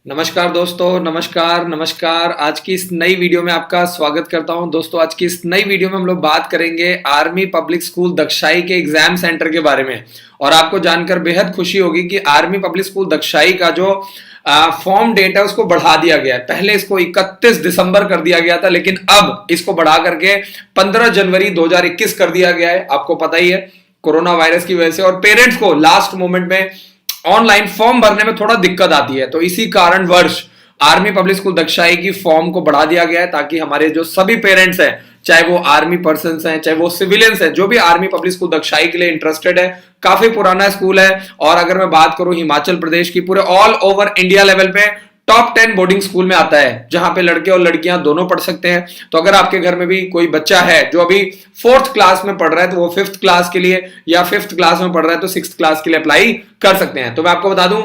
नमस्कार दोस्तों, नमस्कार नमस्कार। आज की इस नई वीडियो में आपका स्वागत करता हूं। दोस्तों, आज की इस नई वीडियो में हम लोग बात करेंगे आर्मी पब्लिक स्कूल दक्षाई के एग्जाम सेंटर के बारे में। और आपको जानकर बेहद खुशी होगी कि आर्मी पब्लिक स्कूल दक्षाई का जो फॉर्म डेट है उसको बढ़ा दिया गया है। पहले इसको 31 दिसंबर कर दिया गया था, लेकिन अब इसको बढ़ा करके 15 जनवरी 2021 कर दिया गया है। आपको पता ही है, कोरोना वायरस की वजह से और पेरेंट्स को लास्ट मोमेंट में ऑनलाइन फॉर्म भरने में थोड़ा दिक्कत आती है, तो इसी कारण वर्ष आर्मी पब्लिक स्कूल दक्षाई की फॉर्म को बढ़ा दिया गया है, ताकि हमारे जो सभी पेरेंट्स हैं, चाहे वो आर्मी पर्सन हैं, चाहे वो सिविलियंस हैं, जो भी आर्मी पब्लिक स्कूल दक्षाई के लिए इंटरेस्टेड है। काफी पुराना स्कूल है, और अगर मैं बात करूं हिमाचल प्रदेश की, पूरे ऑल ओवर इंडिया लेवल पे टॉप 10 बोर्डिंग स्कूल में आता है, जहां पे लड़के और लड़कियां दोनों पढ़ सकते हैं। तो अगर आपके घर में भी कोई बच्चा है जो अभी 4th क्लास में पढ़ रहा है, तो वो 5th क्लास के लिए, या 5th क्लास में पढ़ रहा है तो 6th क्लास के लिए अप्लाई कर सकते हैं। तो मैं आपको बता दूं,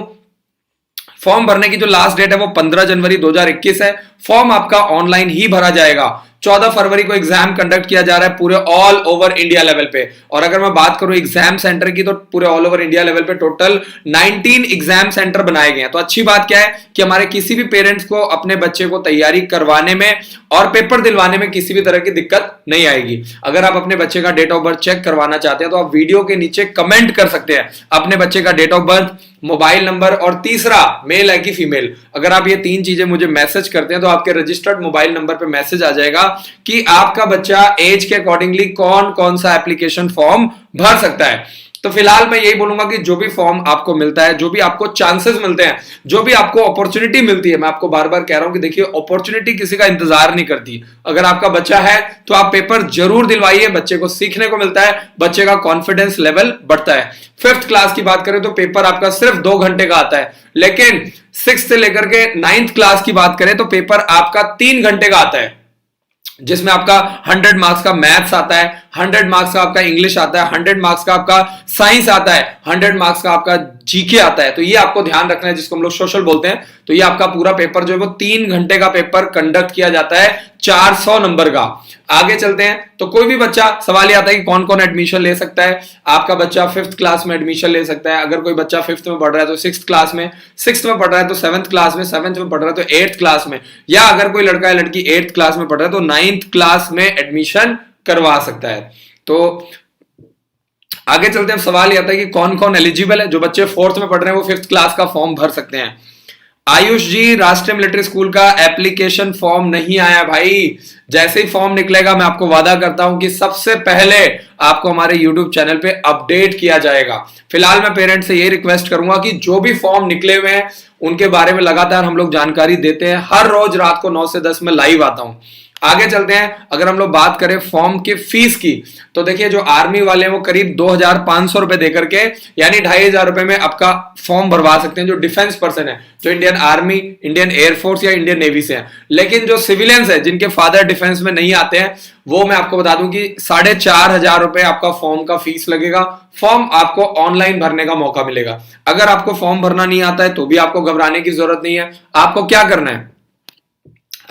फॉर्म भरने की जो लास्ट डेट है वो 15 जनवरी 2021 है। फॉर्म आपका ऑनलाइन ही भरा जाएगा। 14 फरवरी को एग्जाम कंडक्ट किया जा रहा है पूरे ऑल ओवर इंडिया लेवल पे। और अगर मैं बात करूं एग्जाम सेंटर की, तो पूरे ऑल ओवर इंडिया लेवल पे टोटल 19 एग्जाम सेंटर बनाए गए हैं। तो अच्छी बात क्या है कि हमारे किसी भी पेरेंट्स को अपने बच्चे को तैयारी करवाने में और पेपर दिलवाने में किसी भी तरह की दिक्कत नहीं आएगी। अगर आप अपने बच्चे का डेट ऑफ बर्थ चेक करवाना चाहते हैं, तो आप वीडियो के नीचे कमेंट कर सकते हैं अपने बच्चे का date of birth, mobile number, और तीसरा मेल है कि फीमेल। अगर आप ये 3 चीजें मुझे मैसेज करते हैं, तो आपके रजिस्टर्ड मोबाइल नंबर पे मैसेज आ जाएगा कि आपका बच्चा एज के अकॉर्डिंगली कौन कौन सा एप्लीकेशन फॉर्म भर सकता है। तो फिलहाल मैं यही बोलूंगा कि जो भी फॉर्म आपको मिलता है, जो भी आपको चांसेस मिलते हैं, जो भी आपको अपॉर्चुनिटी मिलती है, मैं आपको बार बार कह रहा हूं कि देखिए, अपॉर्चुनिटी किसी का इंतजार नहीं करती। अगर आपका बच्चा है तो आप पेपर जरूर दिलवाइए। बच्चे को सीखने को मिलता है, बच्चे का कॉन्फिडेंस लेवल बढ़ता है। 5th क्लास की बात करें तो पेपर आपका सिर्फ 2 घंटे का आता है, लेकिन 6th से लेकर के 9th क्लास की बात करें तो पेपर आपका 3 घंटे का आता है, जिसमें आपका 100 मार्क्स का मैथ्स आता है, 100 मार्क्स का आपका इंग्लिश आता है, 100 मार्क्स का आपका साइंस आता है, 100 मार्क्स का आपका जीके आता है। तो ये आपको ध्यान रखना है, जिसको हम लोग सोशल बोलते हैं। तो ये आपका पूरा पेपर जो है वो 3 घंटे का पेपर कंडक्ट किया जाता है, 400 नंबर का। आगे चलते हैं, तो कोई भी बच्चा, सवाल ये आता है कि कौन कौन एडमिशन ले सकता है। आपका बच्चा 5th क्लास में एडमिशन ले सकता है। अगर कोई बच्चा 5th में पढ़ रहा है तो 6th क्लास में, 6th में पढ़ रहा है तो 7th क्लास में, 7th में पढ़ रहा है तो 8th क्लास में, या अगर कोई लड़का या लड़की 8th क्लास में पढ़ रहा है तो 9th क्लास में एडमिशन करवा सकता है। तो आगे चलते हैं, सवाल ये आता है कि कौन कौन एलिजिबल है। जो बच्चे 4th में पढ़ रहे हैं वो 5th क्लास का फॉर्म भर सकते हैं। आयुष जी, राष्ट्रीय मिलिट्री स्कूल का एप्लीकेशन फॉर्म नहीं आया भाई। जैसे ही फॉर्म निकलेगा, मैं आपको वादा करता हूं कि सबसे पहले आपको हमारे YouTube चैनल पे अपडेट किया जाएगा। फिलहाल मैं पेरेंट्स से ये रिक्वेस्ट करूंगा कि जो भी फॉर्म निकले हुए हैं उनके बारे में लगातार हम लोग जानकारी देते हैं। हर रोज रात को 9 से 10 में लाइव आता हूं। आगे चलते हैं, अगर हम लोग बात करें फॉर्म की फीस की, तो देखिए, जो आर्मी वाले हैं वो करीब 2,500 रुपए देकर के, यानी 2,500 रुपए में आपका फॉर्म भरवा सकते हैं, जो डिफेंस पर्सन है, जो इंडियन आर्मी, इंडियन एयरफोर्स या इंडियन नेवी से है। लेकिन जो सिविलियंस है, जिनके फादर डिफेंस में नहीं आते हैं, वो मैं आपको बता दूं कि 4,500 रुपए आपका फॉर्म का फीस लगेगा। फॉर्म आपको ऑनलाइन भरने का मौका मिलेगा। अगर आपको फॉर्म भरना नहीं आता है तो भी आपको घबराने की जरूरत नहीं है। आपको क्या करना है,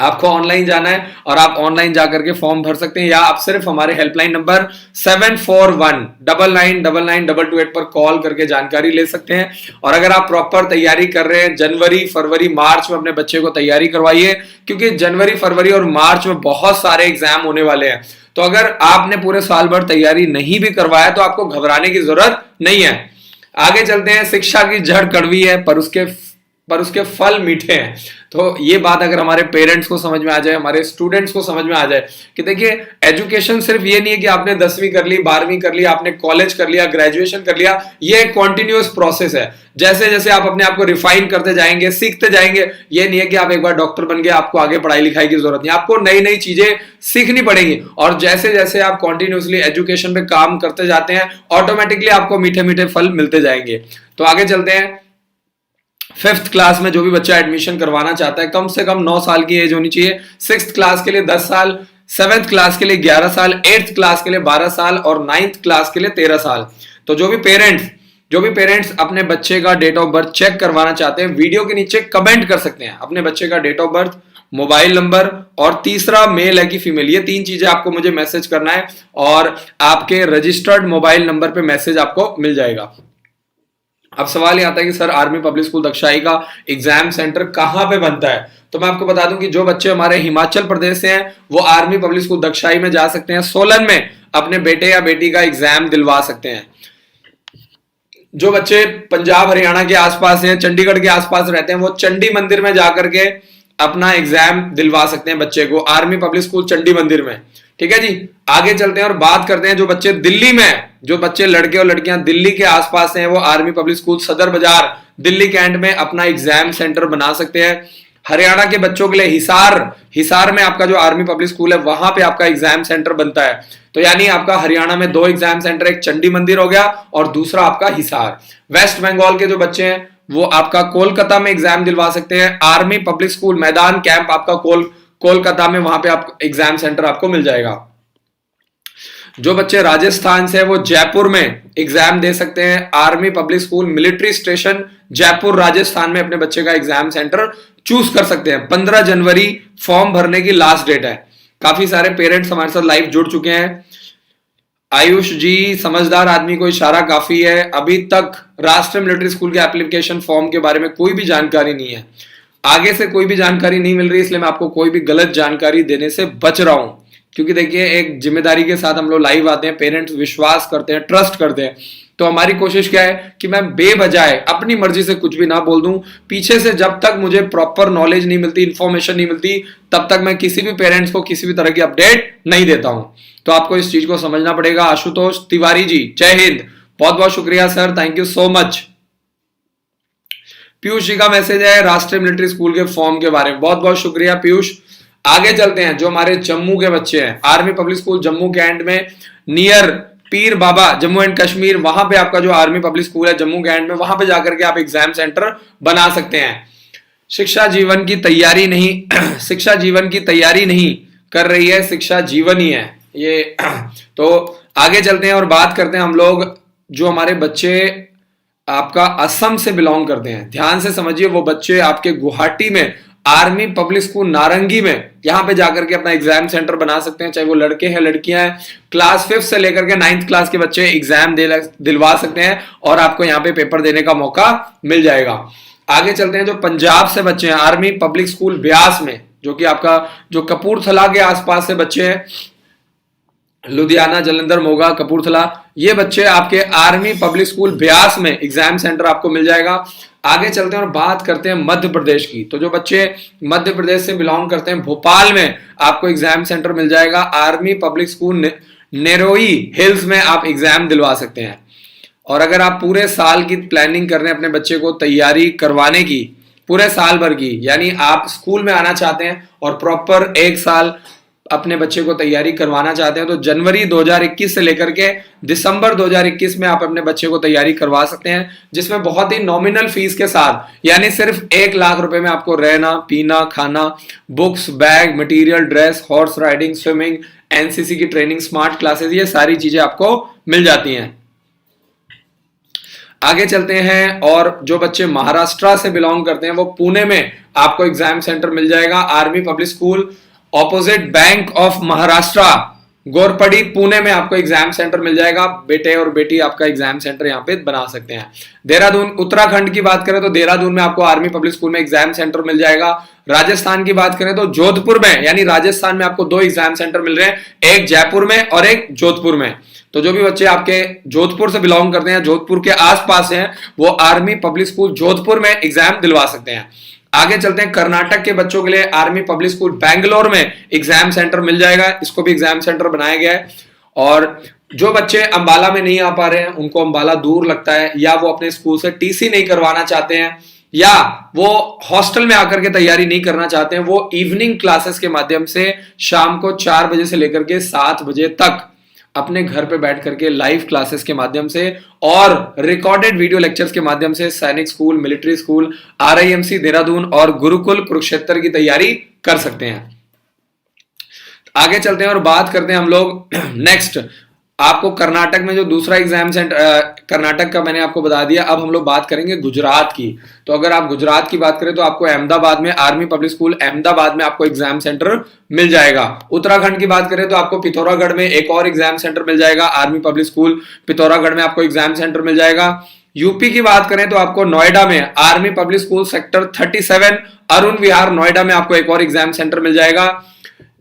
आपको ऑनलाइन जाना है और आप ऑनलाइन जाकर के फॉर्म भर सकते हैं, या आप सिर्फ हमारे हेल्पलाइन नंबर 7419992228 पर कॉल करके जानकारी ले सकते हैं। और अगर आप प्रॉपर तैयारी कर रहे हैं, जनवरी, फरवरी, मार्च में अपने बच्चे को तैयारी करवाइए, क्योंकि जनवरी, फरवरी और मार्च में बहुत सारे एग्जाम होने वाले हैं। तो अगर आपने पूरे साल भर तैयारी नहीं भी करवाया तो आपको घबराने की जरूरत नहीं है। आगे चलते हैं, शिक्षा की जड़ कड़वी है पर उसके फल मीठे हैं। तो ये बात अगर हमारे पेरेंट्स को समझ में आ जाए, हमारे स्टूडेंट्स को समझ में आ जाए कि देखिए, एजुकेशन सिर्फ ये नहीं है कि आपने 10वीं कर ली, 12वीं कर ली, आपने कॉलेज कर लिया, ग्रेजुएशन कर लिया। ये एक कॉन्टिन्यूअस प्रोसेस है। जैसे जैसे आप अपने आप को रिफाइन करते जाएंगे, सीखते जाएंगे। ये नहीं है कि आप एक बार डॉक्टर बन गए, आपको आगे पढ़ाई लिखाई की जरूरत नहीं, आपको नई नई चीजें सीखनी पड़ेंगी। और जैसे जैसे आप कॉन्टिन्यूसली एजुकेशन पे काम करते जाते हैं, ऑटोमेटिकली आपको मीठे मीठे फल मिलते जाएंगे। तो आगे चलते हैं, 5th क्लास में जो भी बच्चा एडमिशन करवाना चाहता है, कम से कम 9 साल की एज होनी चाहिए। 6th क्लास के लिए 10 साल, 7th क्लास के लिए 11 साल, 8th क्लास के लिए 12 साल और 9th क्लास के लिए 13 साल। तो जो भी पेरेंट्स अपने बच्चे का डेट ऑफ बर्थ चेक करवाना चाहते हैं, वीडियो के नीचे कमेंट कर सकते हैं अपने बच्चे का date of birth, mobile number और तीसरा मेल है कि फीमेल। ये 3 चीजें आपको मुझे मैसेज करना है और आपके रजिस्टर्ड मोबाइल नंबर पे मैसेज आपको मिल जाएगा। अब सवाल ये आता है कि सर आर्मी पब्लिक स्कूल दक्षाई का एग्जाम सेंटर कहां पे बनता है। तो मैं आपको बता दूं कि जो बच्चे हमारे हिमाचल प्रदेश से हैं वो आर्मी पब्लिक स्कूल दक्षाई में जा सकते हैं, सोलन में अपने बेटे या बेटी का एग्जाम दिलवा सकते हैं। जो बच्चे पंजाब हरियाणा के आसपास हैं, चंडीगढ़ के आसपास रहते हैं, वो चंडी मंदिर में जाकर के अपना एग्जाम दिलवा सकते हैं बच्चे को, आर्मी पब्लिक स्कूल चंडी मंदिर में। ठीक है जी, आगे चलते हैं और बात करते हैं जो बच्चे दिल्ली में, जो बच्चे लड़के और लड़कियां दिल्ली के आसपास हैं वो आर्मी पब्लिक स्कूल सदर बाजार दिल्ली कैंट में अपना एग्जाम सेंटर बना सकते हैं। हरियाणा के बच्चों के लिए हिसार में आपका जो आर्मी पब्लिक स्कूल है वहां पे आपका एग्जाम सेंटर बनता है। तो यानी आपका हरियाणा में 2 एग्जाम सेंटर, एक चंडी मंदिर हो गया और दूसरा आपका हिसार। वेस्ट बंगाल के जो बच्चे हैं वो आपका कोलकाता में एग्जाम दिलवा सकते हैं, आर्मी पब्लिक स्कूल मैदान कैंप आपका कोलकाता में, वहां पे आप एग्जाम सेंटर आपको मिल जाएगा। जो बच्चे राजस्थान से वो जयपुर में एग्जाम दे सकते हैं, army public school military station Jaipur Rajasthan में अपने बच्चे का एग्जाम सेंटर चूज कर सकते हैं। 15 जनवरी फॉर्म भरने की लास्ट डेट है। काफी सारे पेरेंट्स हमारे साथ लाइव जुड़ चुके हैं। आयुष जी, समझदार आदमी को इशारा काफी है, अभी तक राष्ट्रीय मिलिट्री स्कूल के एप्लीकेशन फॉर्म के बारे में कोई भी जानकारी नहीं है, आगे से कोई भी जानकारी नहीं मिल रही, इसलिए मैं आपको कोई भी गलत जानकारी देने से बच रहा हूं। क्योंकि देखिए एक जिम्मेदारी के साथ हम लोग लाइव आते हैं, पेरेंट्स विश्वास करते हैं, ट्रस्ट करते हैं, तो हमारी कोशिश क्या है कि मैं बेबजाय अपनी मर्जी से कुछ भी ना बोल दूं। पीछे से जब तक मुझे प्रॉपर नॉलेज नहीं मिलती, इंफॉर्मेशन नहीं मिलती, तब तक मैं किसी भी पेरेंट्स को किसी भी तरह की अपडेट नहीं देता हूं। तो आपको इस चीज को समझना पड़ेगा। आशुतोष तिवारी जी, जय हिंद, बहुत बहुत शुक्रिया sir, thank you so much. Piyush ji का मैसेज है राष्ट्रीय मिलिट्री स्कूल के फॉर्म के बारे में, बहुत बहुत शुक्रिया पीयूष। आगे चलते हैं, जो हमारे जम्मू के बच्चे हैं, army public school Jammu cantt near Pir Baba बाबा जम्मू एंड कश्मीर, वहां पे आपका जो आर्मी पब्लिक स्कूल है जम्मू कैंट में, वहां पे जाकर के आप एग्जाम सेंटर बना सकते हैं। शिक्षा जीवन की तैयारी नहीं शिक्षा जीवन की तैयारी नहीं कर रही है, शिक्षा जीवन ही है ये। तो आगे चलते हैं और बात करते हैं हम लोग, जो हमारे बच्चे आपका असम से बिलोंग करते हैं, ध्यान से समझिए, वो बच्चे आपके गुवाहाटी में आर्मी पब्लिक स्कूल नारंगी में यहां पे जाकर के अपना एग्जाम सेंटर बना सकते हैं, चाहे वो लड़के हैं लड़कियां हैं। क्लास 5 से लेकर के 9th क्लास के बच्चे एग्जाम दिलवा सकते हैं और आपको यहाँ पे पेपर देने का मौका मिल जाएगा। आगे चलते हैं, जो पंजाब से बच्चे हैं आर्मी पब्लिक स्कूल ब्यास में, जो कि आपका जो कपूरथला के आसपास से बच्चे हैं, लुधियाना, जलंधर, मोगा, कपूरथला, ये बच्चे आपके आर्मी पब्लिक स्कूल ब्यास में एग्जाम सेंटर आपको मिल जाएगा। आगे चलते हैं और बात करते हैं मध्य प्रदेश की, तो जो बच्चे मध्य प्रदेश से बिलोंग करते हैं, भोपाल में आपको एग्जाम सेंटर मिल जाएगा, आर्मी पब्लिक स्कूल नेरोई हिल्स में आप एग्जाम दिलवा सकते हैं। और अगर आप पूरे साल की प्लानिंग कर रहे हैं अपने बच्चे को तैयारी करवाने की, पूरे साल भर की, यानी आप स्कूल में आना चाहते हैं और प्रॉपर 1 साल अपने बच्चे को तैयारी करवाना चाहते हैं, तो जनवरी 2021 से लेकर के दिसंबर 2021 में आप अपने बच्चे को तैयारी करवा सकते हैं, जिसमें बहुत ही नॉमिनल फीस के साथ, यानी सिर्फ 1 लाख रुपए में आपको रहना, पीना, खाना, books, bag, material, dress, horse riding, swimming, NCC की ट्रेनिंग, स्मार्ट क्लासेस, ये सारी चीजें आपको मिल जाती हैं। आगे चलते हैं और जो बच्चे महाराष्ट्र से बिलोंग करते हैं, वो पुणे में आपको एग्जाम सेंटर मिल जाएगा, army public school opposite bank of Maharashtra, Gorpadi, Pune में आपको एग्जाम सेंटर मिल जाएगा। बेटे और बेटी आपका एग्जाम सेंटर यहाँ पे बना सकते हैं। देहरादून, उत्तराखंड की बात करें तो देहरादून में आपको आर्मी पब्लिक स्कूल में एग्जाम सेंटर मिल जाएगा। राजस्थान की बात करें तो जोधपुर में, यानी राजस्थान में आपको 2 एग्जाम सेंटर मिल रहे हैं, एक जयपुर में और एक जोधपुर में। तो जो भी बच्चे आपके जोधपुर से बिलोंग करते हैं, जोधपुर के आसपास हैं, वो आर्मी पब्लिक स्कूल जोधपुर में एग्जाम दिलवा सकते हैं। आगे चलते हैं, कर्नाटक के बच्चों के लिए आर्मी पब्लिक स्कूल बैंगलोर में एग्जाम सेंटर मिल जाएगा, इसको भी एग्जाम सेंटर बनाया गया है। और जो बच्चे अंबाला में नहीं आ पा रहे हैं, उनको अंबाला दूर लगता है, या वो अपने स्कूल से टीसी नहीं करवाना चाहते हैं, या वो हॉस्टल में आकर के तैयारी नहीं करना चाहते हैं, वो इवनिंग क्लासेस के माध्यम से शाम को 4 बजे से लेकर के 7 बजे तक अपने घर पे बैठ करके लाइव क्लासेस के माध्यम से और रिकॉर्डेड वीडियो लेक्चर्स के माध्यम से सैनिक school, military school, RIMC Dehradun और गुरुकुल कुरुक्षेत्र की तैयारी कर सकते हैं। आगे चलते हैं और बात करते हैं हम लोग नेक्स्ट, आपको कर्नाटक में जो दूसरा एग्जाम सेंटर, कर्नाटक का मैंने आपको बता दिया। अब हम लोग बात करेंगे गुजरात की। तो अगर आप गुजरात की बात करें तो आपको अहमदाबाद में आर्मी पब्लिक स्कूल अहमदाबाद में आपको एग्जाम सेंटर मिल जाएगा। उत्तराखंड की बात करें तो आपको पिथौरागढ़ में एक और एग्जाम सेंटर मिल जाएगा, आर्मी पब्लिक स्कूल पिथौरागढ़ में आपको एग्जाम सेंटर मिल जाएगा। यूपी की बात करें तो आपको नोएडा में army public school sector 37 Arun Vihar Noida में आपको एक और एग्जाम सेंटर मिल जाएगा।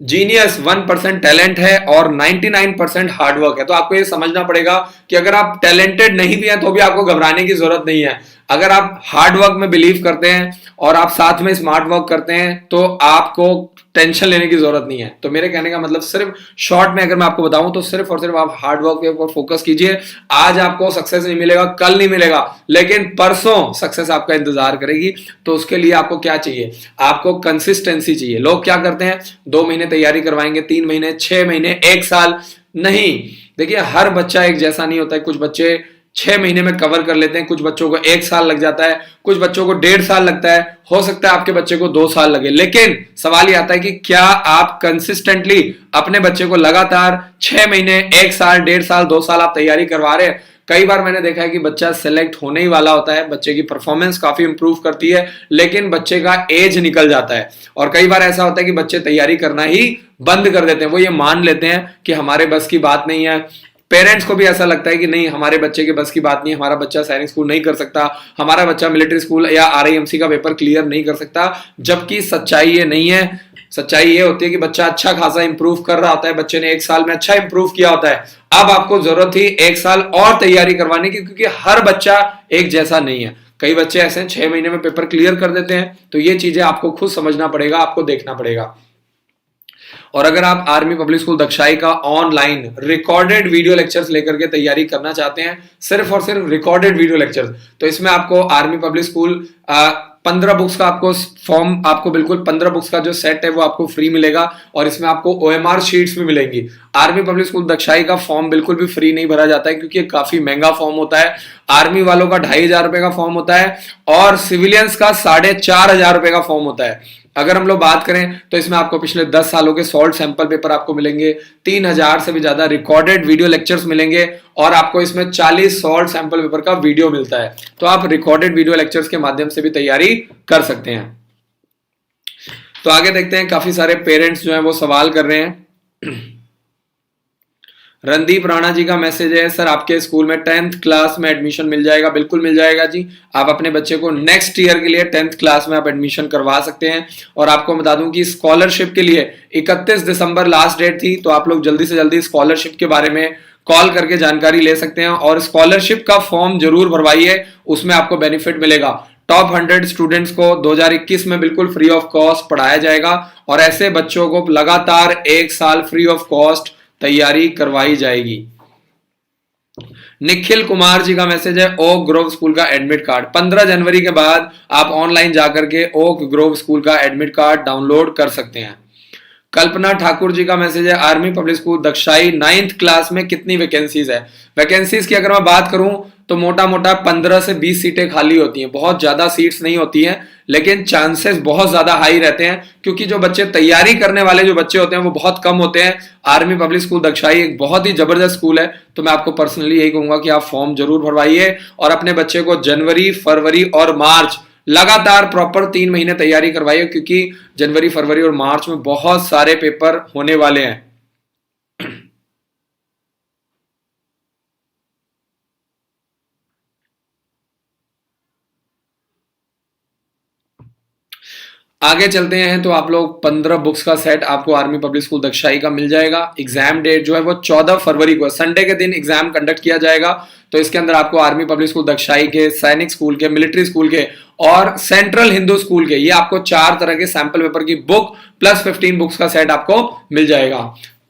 जीनियस 1% टैलेंट है और 99% हार्डवर्क है। तो आपको ये समझना पड़ेगा कि अगर आप टैलेंटेड नहीं भी हैं तो भी आपको घबराने की जरूरत नहीं है। अगर आप हार्ड वर्क में बिलीव करते हैं और आप साथ में स्मार्ट वर्क करते हैं तो आपको टेंशन लेने की जरूरत नहीं है। तो मेरे कहने का मतलब सिर्फ शॉर्ट में अगर मैं आपको बताऊं तो सिर्फ और सिर्फ आप हार्ड वर्क के ऊपर फोकस कीजिए। आज आपको सक्सेस नहीं मिलेगा, कल नहीं मिलेगा, लेकिन परसों सक्सेस आपका इंतजार करेगी। तो उसके लिए आपको क्या चाहिए? आपको कंसिस्टेंसी चाहिए। लोग क्या करते हैं, 2 महीने तैयारी करवाएंगे, 3 महीने, 6 महीने, 1 साल। नहीं, देखिए हर बच्चा एक जैसा नहीं होता है। कुछ बच्चे 6 महीने में कवर कर लेते हैं, कुछ बच्चों को 1 साल लग जाता है, कुछ बच्चों को 1.5 साल लगता है, हो सकता है आपके बच्चे को 2 साल लगे। लेकिन सवाल ये आता है कि क्या आप कंसिस्टेंटली अपने बच्चे को लगातार 6 महीने, 1 साल, 1.5 साल, 2 साल आप तैयारी करवा रहे हैं? कई बार मैंने देखा है कि बच्चा सिलेक्ट होने ही वाला होता है, बच्चे की परफॉर्मेंस काफी इंप्रूव करती है, लेकिन बच्चे का एज निकल जाता है। और कई बार ऐसा होता है कि बच्चे तैयारी करना ही बंद कर देते हैं। वो ये मान लेते हैं कि हमारे बस की बात नहीं है। पेरेंट्स को भी ऐसा लगता है कि नहीं, हमारे बच्चे के बस की बात नहीं, हमारा बच्चा सैनिक स्कूल नहीं कर सकता, हमारा बच्चा मिलिट्री स्कूल या आरआईएमसी का पेपर क्लियर नहीं कर सकता। जबकि सच्चाई ये नहीं है। सच्चाई ये होती है कि बच्चा अच्छा खासा इंप्रूव कर रहा होता है, बच्चे ने 1 साल में अच्छा इंप्रूव किया होता है। अब आपको जरूरत थी 1 साल और तैयारी करवाने की, क्योंकि हर बच्चा एक जैसा नहीं है। कई बच्चे ऐसे हैं 6 महीने में पेपर क्लियर कर देते हैं। तो ये चीजें आपको खुद समझना पड़ेगा, आपको देखना पड़ेगा। और अगर आप आर्मी पब्लिक स्कूल दक्षाई का ऑनलाइन रिकॉर्डेड वीडियो लेक्चर्स लेकर के तैयारी करना चाहते हैं, सिर्फ और सिर्फ रिकॉर्डेड वीडियो लेक्चर्स, तो इसमें आपको आर्मी पब्लिक स्कूल 15 बुक्स का आपको फॉर्म, आपको बिल्कुल 15 बुक्स का जो सेट है वो आपको फ्री मिलेगा। और इसमें आपको OMR शीट्स भी मिलेंगी। आर्मी पब्लिक स्कूल दक्षाई का फॉर्म बिल्कुल भी फ्री नहीं भरा जाता है, क्योंकि ये काफी महंगा फॉर्म होता है। आर्मी वालों का 2500 रुपए का फॉर्म होता है और सिविलियंस का 4500 रुपए का फॉर्म होता है। अगर हम लोग बात करें तो इसमें आपको पिछले 10 सालों के सॉल्ट सैंपल पेपर आपको मिलेंगे, 3000 से भी ज्यादा रिकॉर्डेड वीडियो लेक्चर्स मिलेंगे और आपको इसमें 40 सॉल्ट सैंपल पेपर का वीडियो मिलता है। तो आप रिकॉर्डेड वीडियो लेक्चर्स के माध्यम से भी तैयारी कर सकते हैं। तो आगे देखते हैं, काफी सारे पेरेंट्स जो हैं वो सवाल कर रहे हैं। रणदीप राणा जी का मैसेज है, सर आपके स्कूल में 10th क्लास में एडमिशन मिल जाएगा? बिल्कुल मिल जाएगा जी। आप अपने बच्चे को नेक्स्ट ईयर के लिए 10th क्लास में आप एडमिशन करवा सकते हैं। और आपको बता दूं कि स्कॉलरशिप के लिए 31 दिसंबर लास्ट डेट थी, तो आप लोग जल्दी से जल्दी स्कॉलरशिप के बारे में कॉल करके जानकारी ले सकते हैं। और स्कॉलरशिप का फॉर्म जरूर भरवाइए, उसमें आपको बेनिफिट मिलेगा। टॉप 100 स्टूडेंट्स को 2021 में बिल्कुल फ्री ऑफ कॉस्ट पढ़ाया जाएगा और ऐसे बच्चों को लगातार 1 साल फ्री ऑफ कॉस्ट तैयारी करवाई जाएगी। निखिल कुमार जी का मैसेज है, ओक ग्रोव स्कूल का एडमिट कार्ड 15 जनवरी के बाद आप ऑनलाइन जाकर के ओक ग्रोव स्कूल का एडमिट कार्ड डाउनलोड कर सकते हैं। कल्पना ठाकुर जी का मैसेज है, army public school Dagshai 9th class में कितनी वैकेंसीज है? वैकेंसीज की अगर मैं बात करूं तो मोटा मोटा 15 से 20 सीटें खाली होती हैं। बहुत ज्यादा सीट्स नहीं होती हैं, लेकिन चांसेस बहुत ज्यादा हाई रहते हैं, क्योंकि जो बच्चे तैयारी करने वाले जो बच्चे होते हैं वो बहुत कम होते हैं। आर्मी पब्लिक स्कूल दक्षाई एक बहुत ही जबरदस्त स्कूल है। तो मैं आपको पर्सनली यही कहूंगा कि आप फॉर्म जरूर भरवाइए और अपने बच्चे को जनवरी, फरवरी और मार्च लगातार प्रॉपर 3 महीने तैयारी करवाइए, क्योंकि जनवरी, फरवरी और मार्च में बहुत सारे पेपर होने वाले हैं। आगे चलते हैं तो आप लोग 15 बुक्स का सेट आपको आर्मी पब्लिक स्कूल दक्षाई का मिल जाएगा। एग्जाम डेट जो है वो 14 फरवरी को, संडे के दिन एग्जाम कंडक्ट किया जाएगा। तो इसके अंदर आपको आर्मी पब्लिक स्कूल दक्षाई के, सैनिक स्कूल के, मिलिट्री स्कूल के और सेंट्रल हिंदू स्कूल के, ये आपको 4 तरह के सैंपल पेपर की बुक प्लस 15 बुक्स का सेट आपको मिल जाएगा।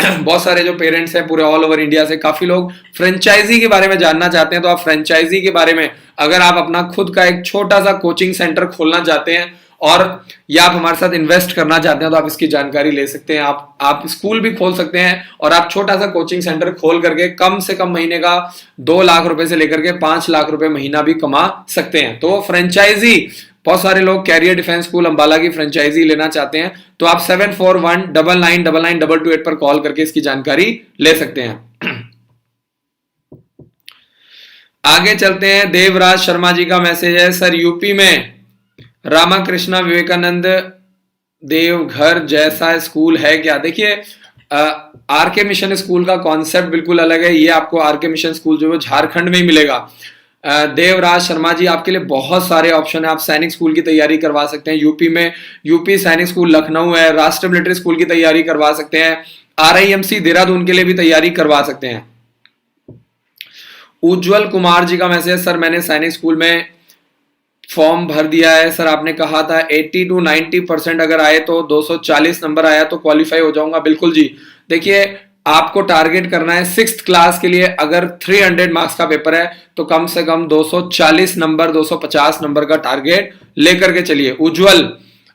बहुत सारे जो पेरेंट्स हैं पूरे ऑल ओवर इंडिया से, काफी लोग फ्रेंचाइजी के बारे में जानना चाहते हैं। तो आप फ्रेंचाइजी के बारे में, अगर आप अपना खुद का एक छोटा सा कोचिंग सेंटर खोलना चाहते हैं और या आप हमारे साथ इन्वेस्ट करना चाहते हैं, तो आप इसकी जानकारी ले सकते हैं। आप स्कूल भी खोल सकते हैं और आप छोटा सा कोचिंग सेंटर खोल करके कम से कम महीने का 2 लाख रुपए से लेकर के 5 लाख रुपए महीना भी कमा सकते हैं। तो फ्रेंचाइजी, बहुत सारे लोग कैरियर डिफेंस स्कूल अंबाला की फ्रेंचाइजी लेना चाहते हैं, तो आप 7419999228 पर कॉल करके इसकी जानकारी ले सकते हैं। आगे चलते हैं, देवराज शर्मा जी का मैसेज है, सर यूपी में रामाकृष्णा विवेकानंद देवघर जैसा स्कूल है क्या? देखिए, आरके मिशन स्कूल का कॉन्सेप्ट बिल्कुल अलग है। ये आपको आरके मिशन स्कूल जो है झारखंड में ही मिलेगा। देवराज शर्मा जी, आपके लिए बहुत सारे ऑप्शन है। आप सैनिक स्कूल की तैयारी करवा सकते हैं यूपी में, यूपी सैनिक स्कूल लखनऊ है, राष्ट्र मिलिट्री स्कूल की तैयारी करवा सकते हैं, आरआईएमसी देहरादून के लिए भी तैयारी करवा सकते हैं। उज्जवल कुमार जी का मैसेज, सर मैंने सैनिक स्कूल में फॉर्म भर दिया है सर, आपने कहा था 80 to 90% अगर आए तो 240 नंबर आया तो क्वालिफाई हो जाऊंगा। बिल्कुल जी, देखिए आपको टारगेट करना है 6th क्लास के लिए, अगर 300 मार्क्स का पेपर है तो कम से कम 240 नंबर 250 नंबर का टारगेट लेकर के चलिए। उज्जवल,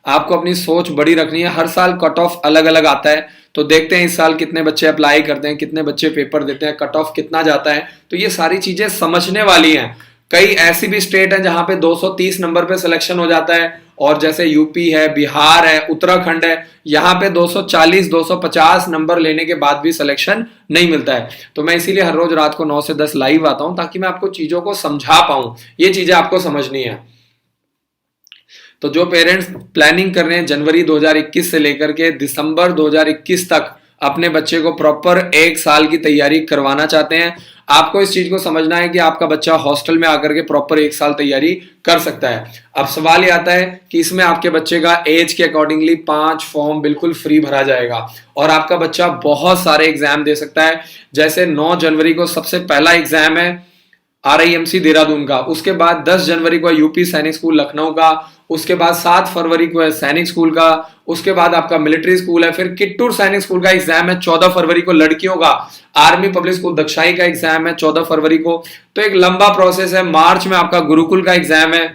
आपको अपनी सोच बड़ी रखनी है, हर साल कट ऑफ अलग अलग आता है, तो देखते हैं इस साल कितने बच्चे अप्लाई करते हैं, कितने बच्चे पेपर देते हैं, कट ऑफ कितना जाता है, तो ये सारी चीजें समझने वाली हैं। कई ऐसी भी स्टेट है जहां पे 230 नंबर पे सिलेक्शन हो जाता है, और जैसे यूपी है, बिहार है, उत्तराखंड है, यहाँ पे 240 250 नंबर लेने के बाद भी सिलेक्शन नहीं मिलता है। तो मैं इसीलिए हर रोज रात को 9 से 10 लाइव आता हूं, ताकि मैं आपको चीजों को समझा पाऊं, ये चीजें आपको समझनी है। तो जो पेरेंट्स प्लानिंग कर रहे हैं जनवरी 2021 से लेकर के दिसंबर 2021 तक अपने बच्चे को प्रॉपर एक साल की तैयारी करवाना चाहते हैं, आपको इस चीज को समझना है कि आपका बच्चा हॉस्टल में आकर के प्रॉपर एक साल तैयारी कर सकता है। अब सवाल ये आता है कि इसमें आपके बच्चे का एज के अकॉर्डिंगली 5 फॉर्म बिल्कुल फ्री भरा जाएगा, और आपका बच्चा बहुत सारे एग्जाम दे सकता है। जैसे 9 जनवरी को सबसे पहला एग्जाम है आरआईएमसी देहरादून का, उसके बाद 10 जनवरी को यूपी सैनिक स्कूल लखनऊ का, उसके बाद 7 फरवरी को है सैनिक स्कूल का, उसके बाद आपका मिलिट्री स्कूल है, फिर किट्टूर सैनिक स्कूल का एग्जाम है 14 फरवरी को लड़कियों का, आर्मी पब्लिक स्कूल दक्षाई का एग्जाम है 14 फरवरी को। तो एक लंबा प्रोसेस है। मार्च में आपका गुरुकुल का एग्जाम है।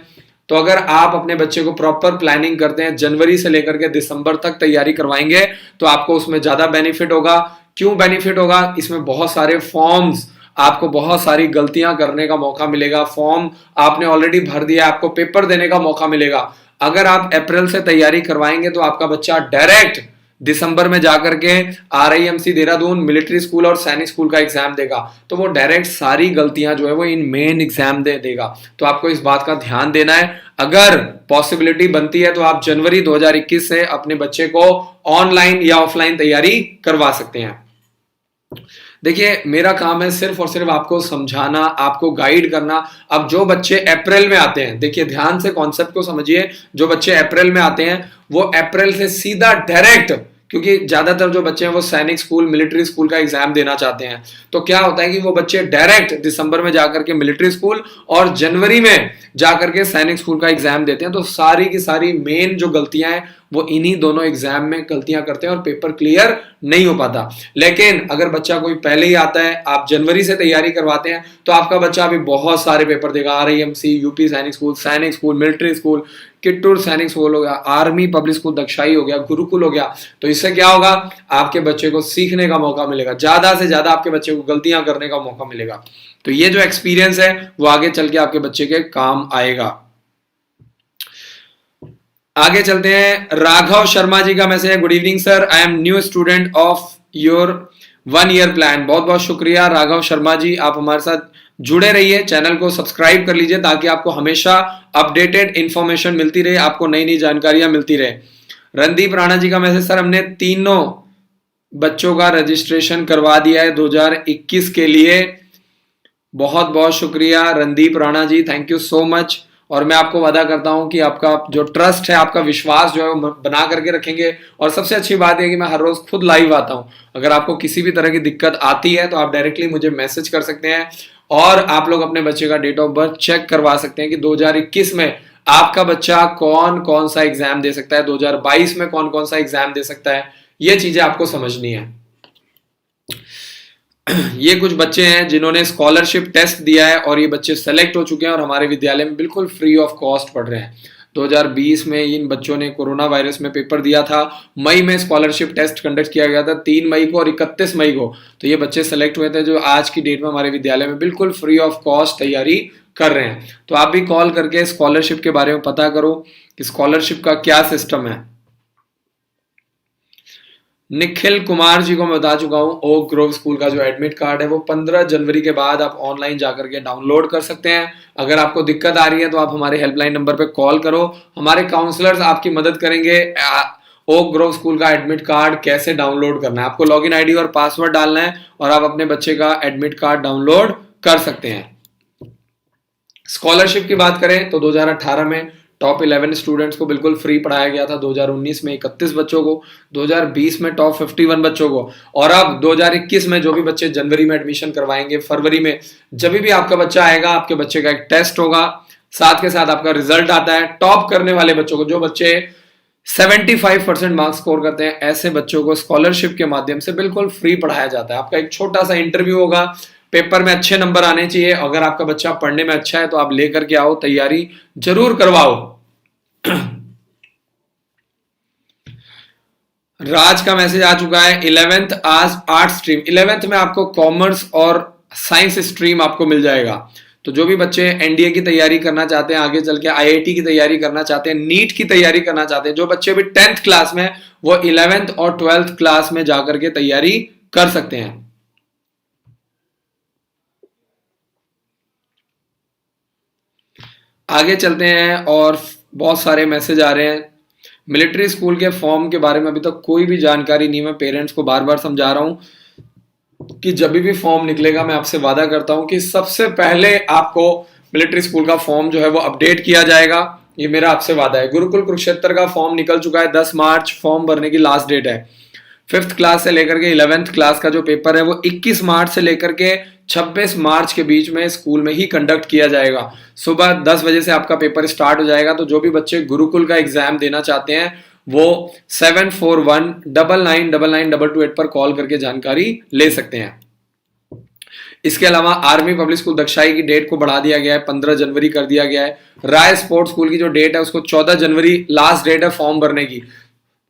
तो अगर आप अपने बच्चे को प्रॉपर प्लानिंग करते हैं, जनवरी से लेकर के दिसंबर तक तैयारी करवाएंगे, तो आपको उसमें ज्यादा बेनिफिट होगा। क्यों बेनिफिट होगा? इसमें बहुत सारे फॉर्म्स, आपको बहुत सारी गलतियां करने का मौका मिलेगा। फॉर्म आपने ऑलरेडी भर दिया, आपको पेपर देने का मौका मिलेगा। अगर आप अप्रैल से तैयारी करवाएंगे तो आपका बच्चा डायरेक्ट दिसंबर में जाकर के आरआईएमसी देहरादून, मिलिट्री स्कूल और सैनिक स्कूल का एग्जाम देगा, तो वो डायरेक्ट सारी गलतियां जो है वो इन मेन एग्जाम दे देगा। तो आपको इस बात का ध्यान देना है। अगर पॉसिबिलिटी बनती है तो आप जनवरी 2021 से अपने बच्चे को ऑनलाइन या ऑफलाइन तैयारी करवा सकते हैं। देखिए मेरा काम है सिर्फ और सिर्फ आपको समझाना, आपको गाइड करना। अब जो बच्चे अप्रैल में आते हैं, देखिए ध्यान से कॉन्सेप्ट को समझिए, जो बच्चे अप्रैल में आते हैं वो अप्रैल से सीधा डायरेक्ट, क्योंकि ज्यादातर जो बच्चे हैं वो सैनिक स्कूल, मिलिट्री स्कूल का एग्जाम देना चाहते हैं, तो क्या होता है कि वो बच्चे डायरेक्ट दिसंबर में जाकर के मिलिट्री स्कूल और जनवरी में जाकर के सैनिक स्कूल का एग्जाम देते हैं। तो सारी की सारी मेन जो गलतियां हैं वो इन्हीं दोनों एग्जाम में गलतियां करते हैं और पेपर क्लियर नहीं हो पाता। लेकिन अगर बच्चा कोई पहले ही आता है, आप जनवरी से तैयारी करवाते हैं, तो आपका बच्चा अभी बहुत सारे पेपर देगा। आरआईएमसी, यूपी सैनिक स्कूल, मिलिट्री स्कूल, किट्टूर सैनिक स्कूल हो गया, आर्मी पब्लिक स्कूल दक्षाई हो गया, गुरुकुल हो गया। तो इससे क्या होगा? आपके बच्चे को सीखने का मौका मिलेगा, ज्यादा से ज्यादा आपके बच्चे को गलतियां करने का मौका मिलेगा। तो ये जो एक्सपीरियंस है वो आगे चल के आपके बच्चे के काम आएगा। आगे चलते हैं। राघव शर्मा जी का मैसेज है, good evening sir, I M new student of your 1 year plan. बहुत बहुत शुक्रिया राघव शर्मा जी, आप हमारे साथ जुड़े रहिए, चैनल को सब्सक्राइब कर लीजिए ताकि आपको हमेशा अपडेटेड इंफॉर्मेशन मिलती रहे, आपको नई नई जानकारियां मिलती रहे। रणदीप राणा जी का मैसेज, सर हमने तीनों बच्चों का रजिस्ट्रेशन करवा दिया है 2021 के लिए। बहुत बहुत शुक्रिया Randeep Rana ji, thank you so much. और मैं आपको वादा करता हूं कि आपका जो ट्रस्ट है, आपका विश्वास जो है वो बना करके रखेंगे। और सबसे अच्छी बात है कि मैं हर रोज खुद लाइव आता हूं। अगर आपको किसी भी तरह की दिक्कत आती है तो आप डायरेक्टली मुझे मैसेज कर सकते हैं, और आप लोग अपने बच्चे का डेट ऑफ बर्थ चेक करवा सकते हैं कि 2021 में आपका बच्चा कौन कौन सा एग्जाम दे सकता है, 2022 में कौन कौन सा एग्जाम दे सकता है। ये चीजें आपको समझनी है। ये कुछ बच्चे हैं जिन्होंने स्कॉलरशिप टेस्ट दिया है और ये बच्चे सेलेक्ट हो चुके हैं और हमारे विद्यालय में बिल्कुल फ्री ऑफ कॉस्ट पढ़ रहे हैं। 2020 में इन बच्चों ने कोरोना वायरस में पेपर दिया था, मई में स्कॉलरशिप टेस्ट कंडक्ट किया गया था 3 मई को और 31 मई को। तो ये बच्चे सेलेक्ट हुए थे जो आज की डेट में हमारे विद्यालय में बिल्कुल फ्री ऑफ कॉस्ट तैयारी कर रहे हैं। तो आप भी कॉल करके स्कॉलरशिप के बारे में पता करो कि स्कॉलरशिप का क्या सिस्टम है। निखिल कुमार जी को मैं बता चुका हूं, ओक ग्रोव स्कूल का जो एडमिट कार्ड है वो 15 जनवरी के बाद आप ऑनलाइन जाकर के डाउनलोड कर सकते हैं। अगर आपको दिक्कत आ रही है तो आप हमारे हेल्पलाइन नंबर पे कॉल करो, हमारे काउंसलर्स आपकी मदद करेंगे। ओक ग्रोव स्कूल का एडमिट कार्ड कैसे डाउनलोड करना है, आपको लॉगिन आईडी और पासवर्ड डालना है और आप अपने बच्चे का एडमिट कार्ड डाउनलोड कर सकते हैं। स्कॉलरशिप की बात करें तो 2018 में टॉप 11 स्टूडेंट्स को बिल्कुल फ्री पढ़ाया गया था, 2019 में 31 बच्चों को, 2020 में टॉप 51 बच्चों को, और अब 2021 में जो भी बच्चे जनवरी में एडमिशन करवाएंगे, फरवरी में जब भी आपका बच्चा आएगा, आपके बच्चे का एक टेस्ट होगा, साथ के साथ आपका रिजल्ट आता है। टॉप करने वाले बच्चों को, जो बच्चे 75% मार्क्स स्कोर करते हैं, ऐसे बच्चों को स्कॉलरशिप के माध्यम से बिल्कुल फ्री पढ़ाया जाता है। आपका एक छोटा सा इंटरव्यू होगा, पेपर में अच्छे नंबर आने चाहिए। अगर आपका बच्चा पढ़ने में अच्छा है तो आप लेकर के आओ, तैयारी जरूर करवाओ। राज का मैसेज आ चुका है, 11th आज आर्ट स्ट्रीम, 11th में आपको कॉमर्स और साइंस स्ट्रीम आपको मिल जाएगा। तो जो भी बच्चे एनडीए की तैयारी करना चाहते हैं, आगे चल के आईआईटी की तैयारी करना चाहते हैं, नीट की तैयारी करना चाहते हैं, जो बच्चे भी 10th क्लास में, वो 11th और 12th क्लास में जाकर के तैयारी कर सकते हैं। आगे चलते हैं और बहुत सारे मैसेज आ रहे हैं। मिलिट्री स्कूल के फॉर्म के बारे में अभी तक कोई भी जानकारी नहीं। मैं पेरेंट्स को बार बार समझा रहा हूं कि जब भी फॉर्म निकलेगा, मैं आपसे वादा करता हूं कि सबसे पहले आपको मिलिट्री स्कूल का फॉर्म जो है वो अपडेट किया जाएगा। ये मेरा आपसे वादा है। गुरुकुल कुरुक्षेत्र का फॉर्म निकल चुका है, 10 मार्च फॉर्म भरने की लास्ट डेट है। 5th क्लास से लेकर के 11th क्लास का जो पेपर है वो 21 मार्च से लेकर के 26 मार्च के बीच में स्कूल में ही कंडक्ट किया जाएगा। सुबह 10 बजे से आपका पेपर स्टार्ट हो जाएगा। तो जो भी बच्चे गुरुकुल का एग्जाम देना चाहते हैं वो 7419999228 पर कॉल करके जानकारी ले सकते हैं। इसके अलावा आर्मी पब्लिक स्कूल दक्षाई की डेट को बढ़ा दिया गया है, 15 जनवरी कर दिया गया है। राय स्पोर्ट्स स्कूल की जो डेट है उसको 14 जनवरी लास्ट डेट है फॉर्म भरने की।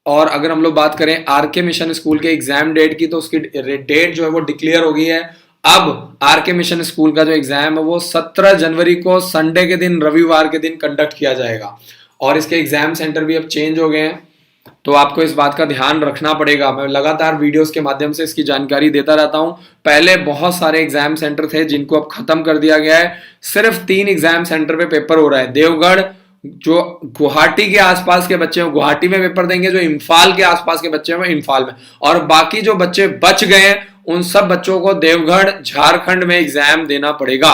और अगर हम लोग बात करें आरके मिशन स्कूल के एग्जाम डेट की, तो उसकी डेट जो है वो डिक्लेयर हो गई है। अब आरके मिशन स्कूल का जो एग्जाम है वो 17 जनवरी को संडे के दिन, रविवार के दिन कंडक्ट किया जाएगा। और इसके एग्जाम सेंटर भी अब चेंज हो गए हैं, तो आपको इस बात का ध्यान रखना पड़ेगा। मैं लगातार वीडियोस के माध्यम से इसकी जानकारी देता रहता हूं। पहले बहुत सारे एग्जाम सेंटर थे जिनको अब खत्म कर दिया गया है। सिर्फ 3 एग्जाम सेंटर पे पेपर हो रहा है। देवगढ़, जो गुवाहाटी के आसपास के बच्चे हैं गुवाहाटी में पेपर देंगे, जो इम्फाल के आसपास के बच्चे हैं इम्फाल में, और बाकी जो बच्चे बच गए हैं उन सब बच्चों को देवगढ़, झारखंड में एग्जाम देना पड़ेगा।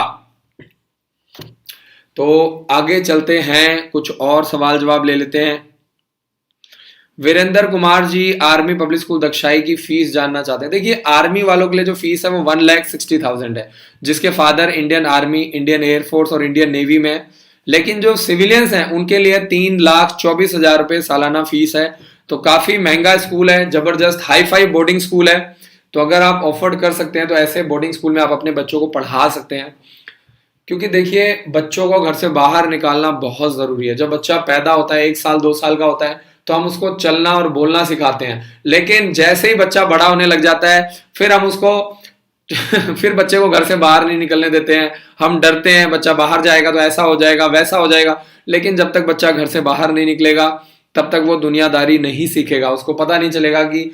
तो आगे चलते हैं, कुछ और सवाल जवाब ले लेते हैं। Virendra Kumar ji army public school दक्षाई की फीस जानना चाहते हैं। देखिए, आर्मी वालों के लिए जो फीस है वो 1,60,000 है, जिसके father Indian army, Indian air force और इंडियन नेवी में। लेकिन जो सिविलियंस हैं उनके लिए 3,24,000 रुपए सालाना फीस है। तो काफी महंगा स्कूल है, जबरदस्त हाई फाई बोर्डिंग स्कूल है। तो अगर आप अफोर्ड कर सकते हैं तो ऐसे बोर्डिंग स्कूल में आप अपने बच्चों को पढ़ा सकते हैं। क्योंकि देखिए, बच्चों को घर से बाहर निकालना बहुत जरूरी है। जब बच्चा पैदा होता है, 1 साल 2 साल का होता है, तो हम उसको चलना और बोलना सिखाते हैं। लेकिन जैसे ही बच्चा बड़ा होने लग जाता है, फिर हम उसको फिर बच्चे को घर से बाहर नहीं निकलने देते हैं। हम डरते हैं बच्चा बाहर जाएगा तो ऐसा हो जाएगा, वैसा हो जाएगा। लेकिन जब तक बच्चा घर से बाहर नहीं निकलेगा, तब तक वो दुनियादारी नहीं सीखेगा। उसको पता नहीं चलेगा कि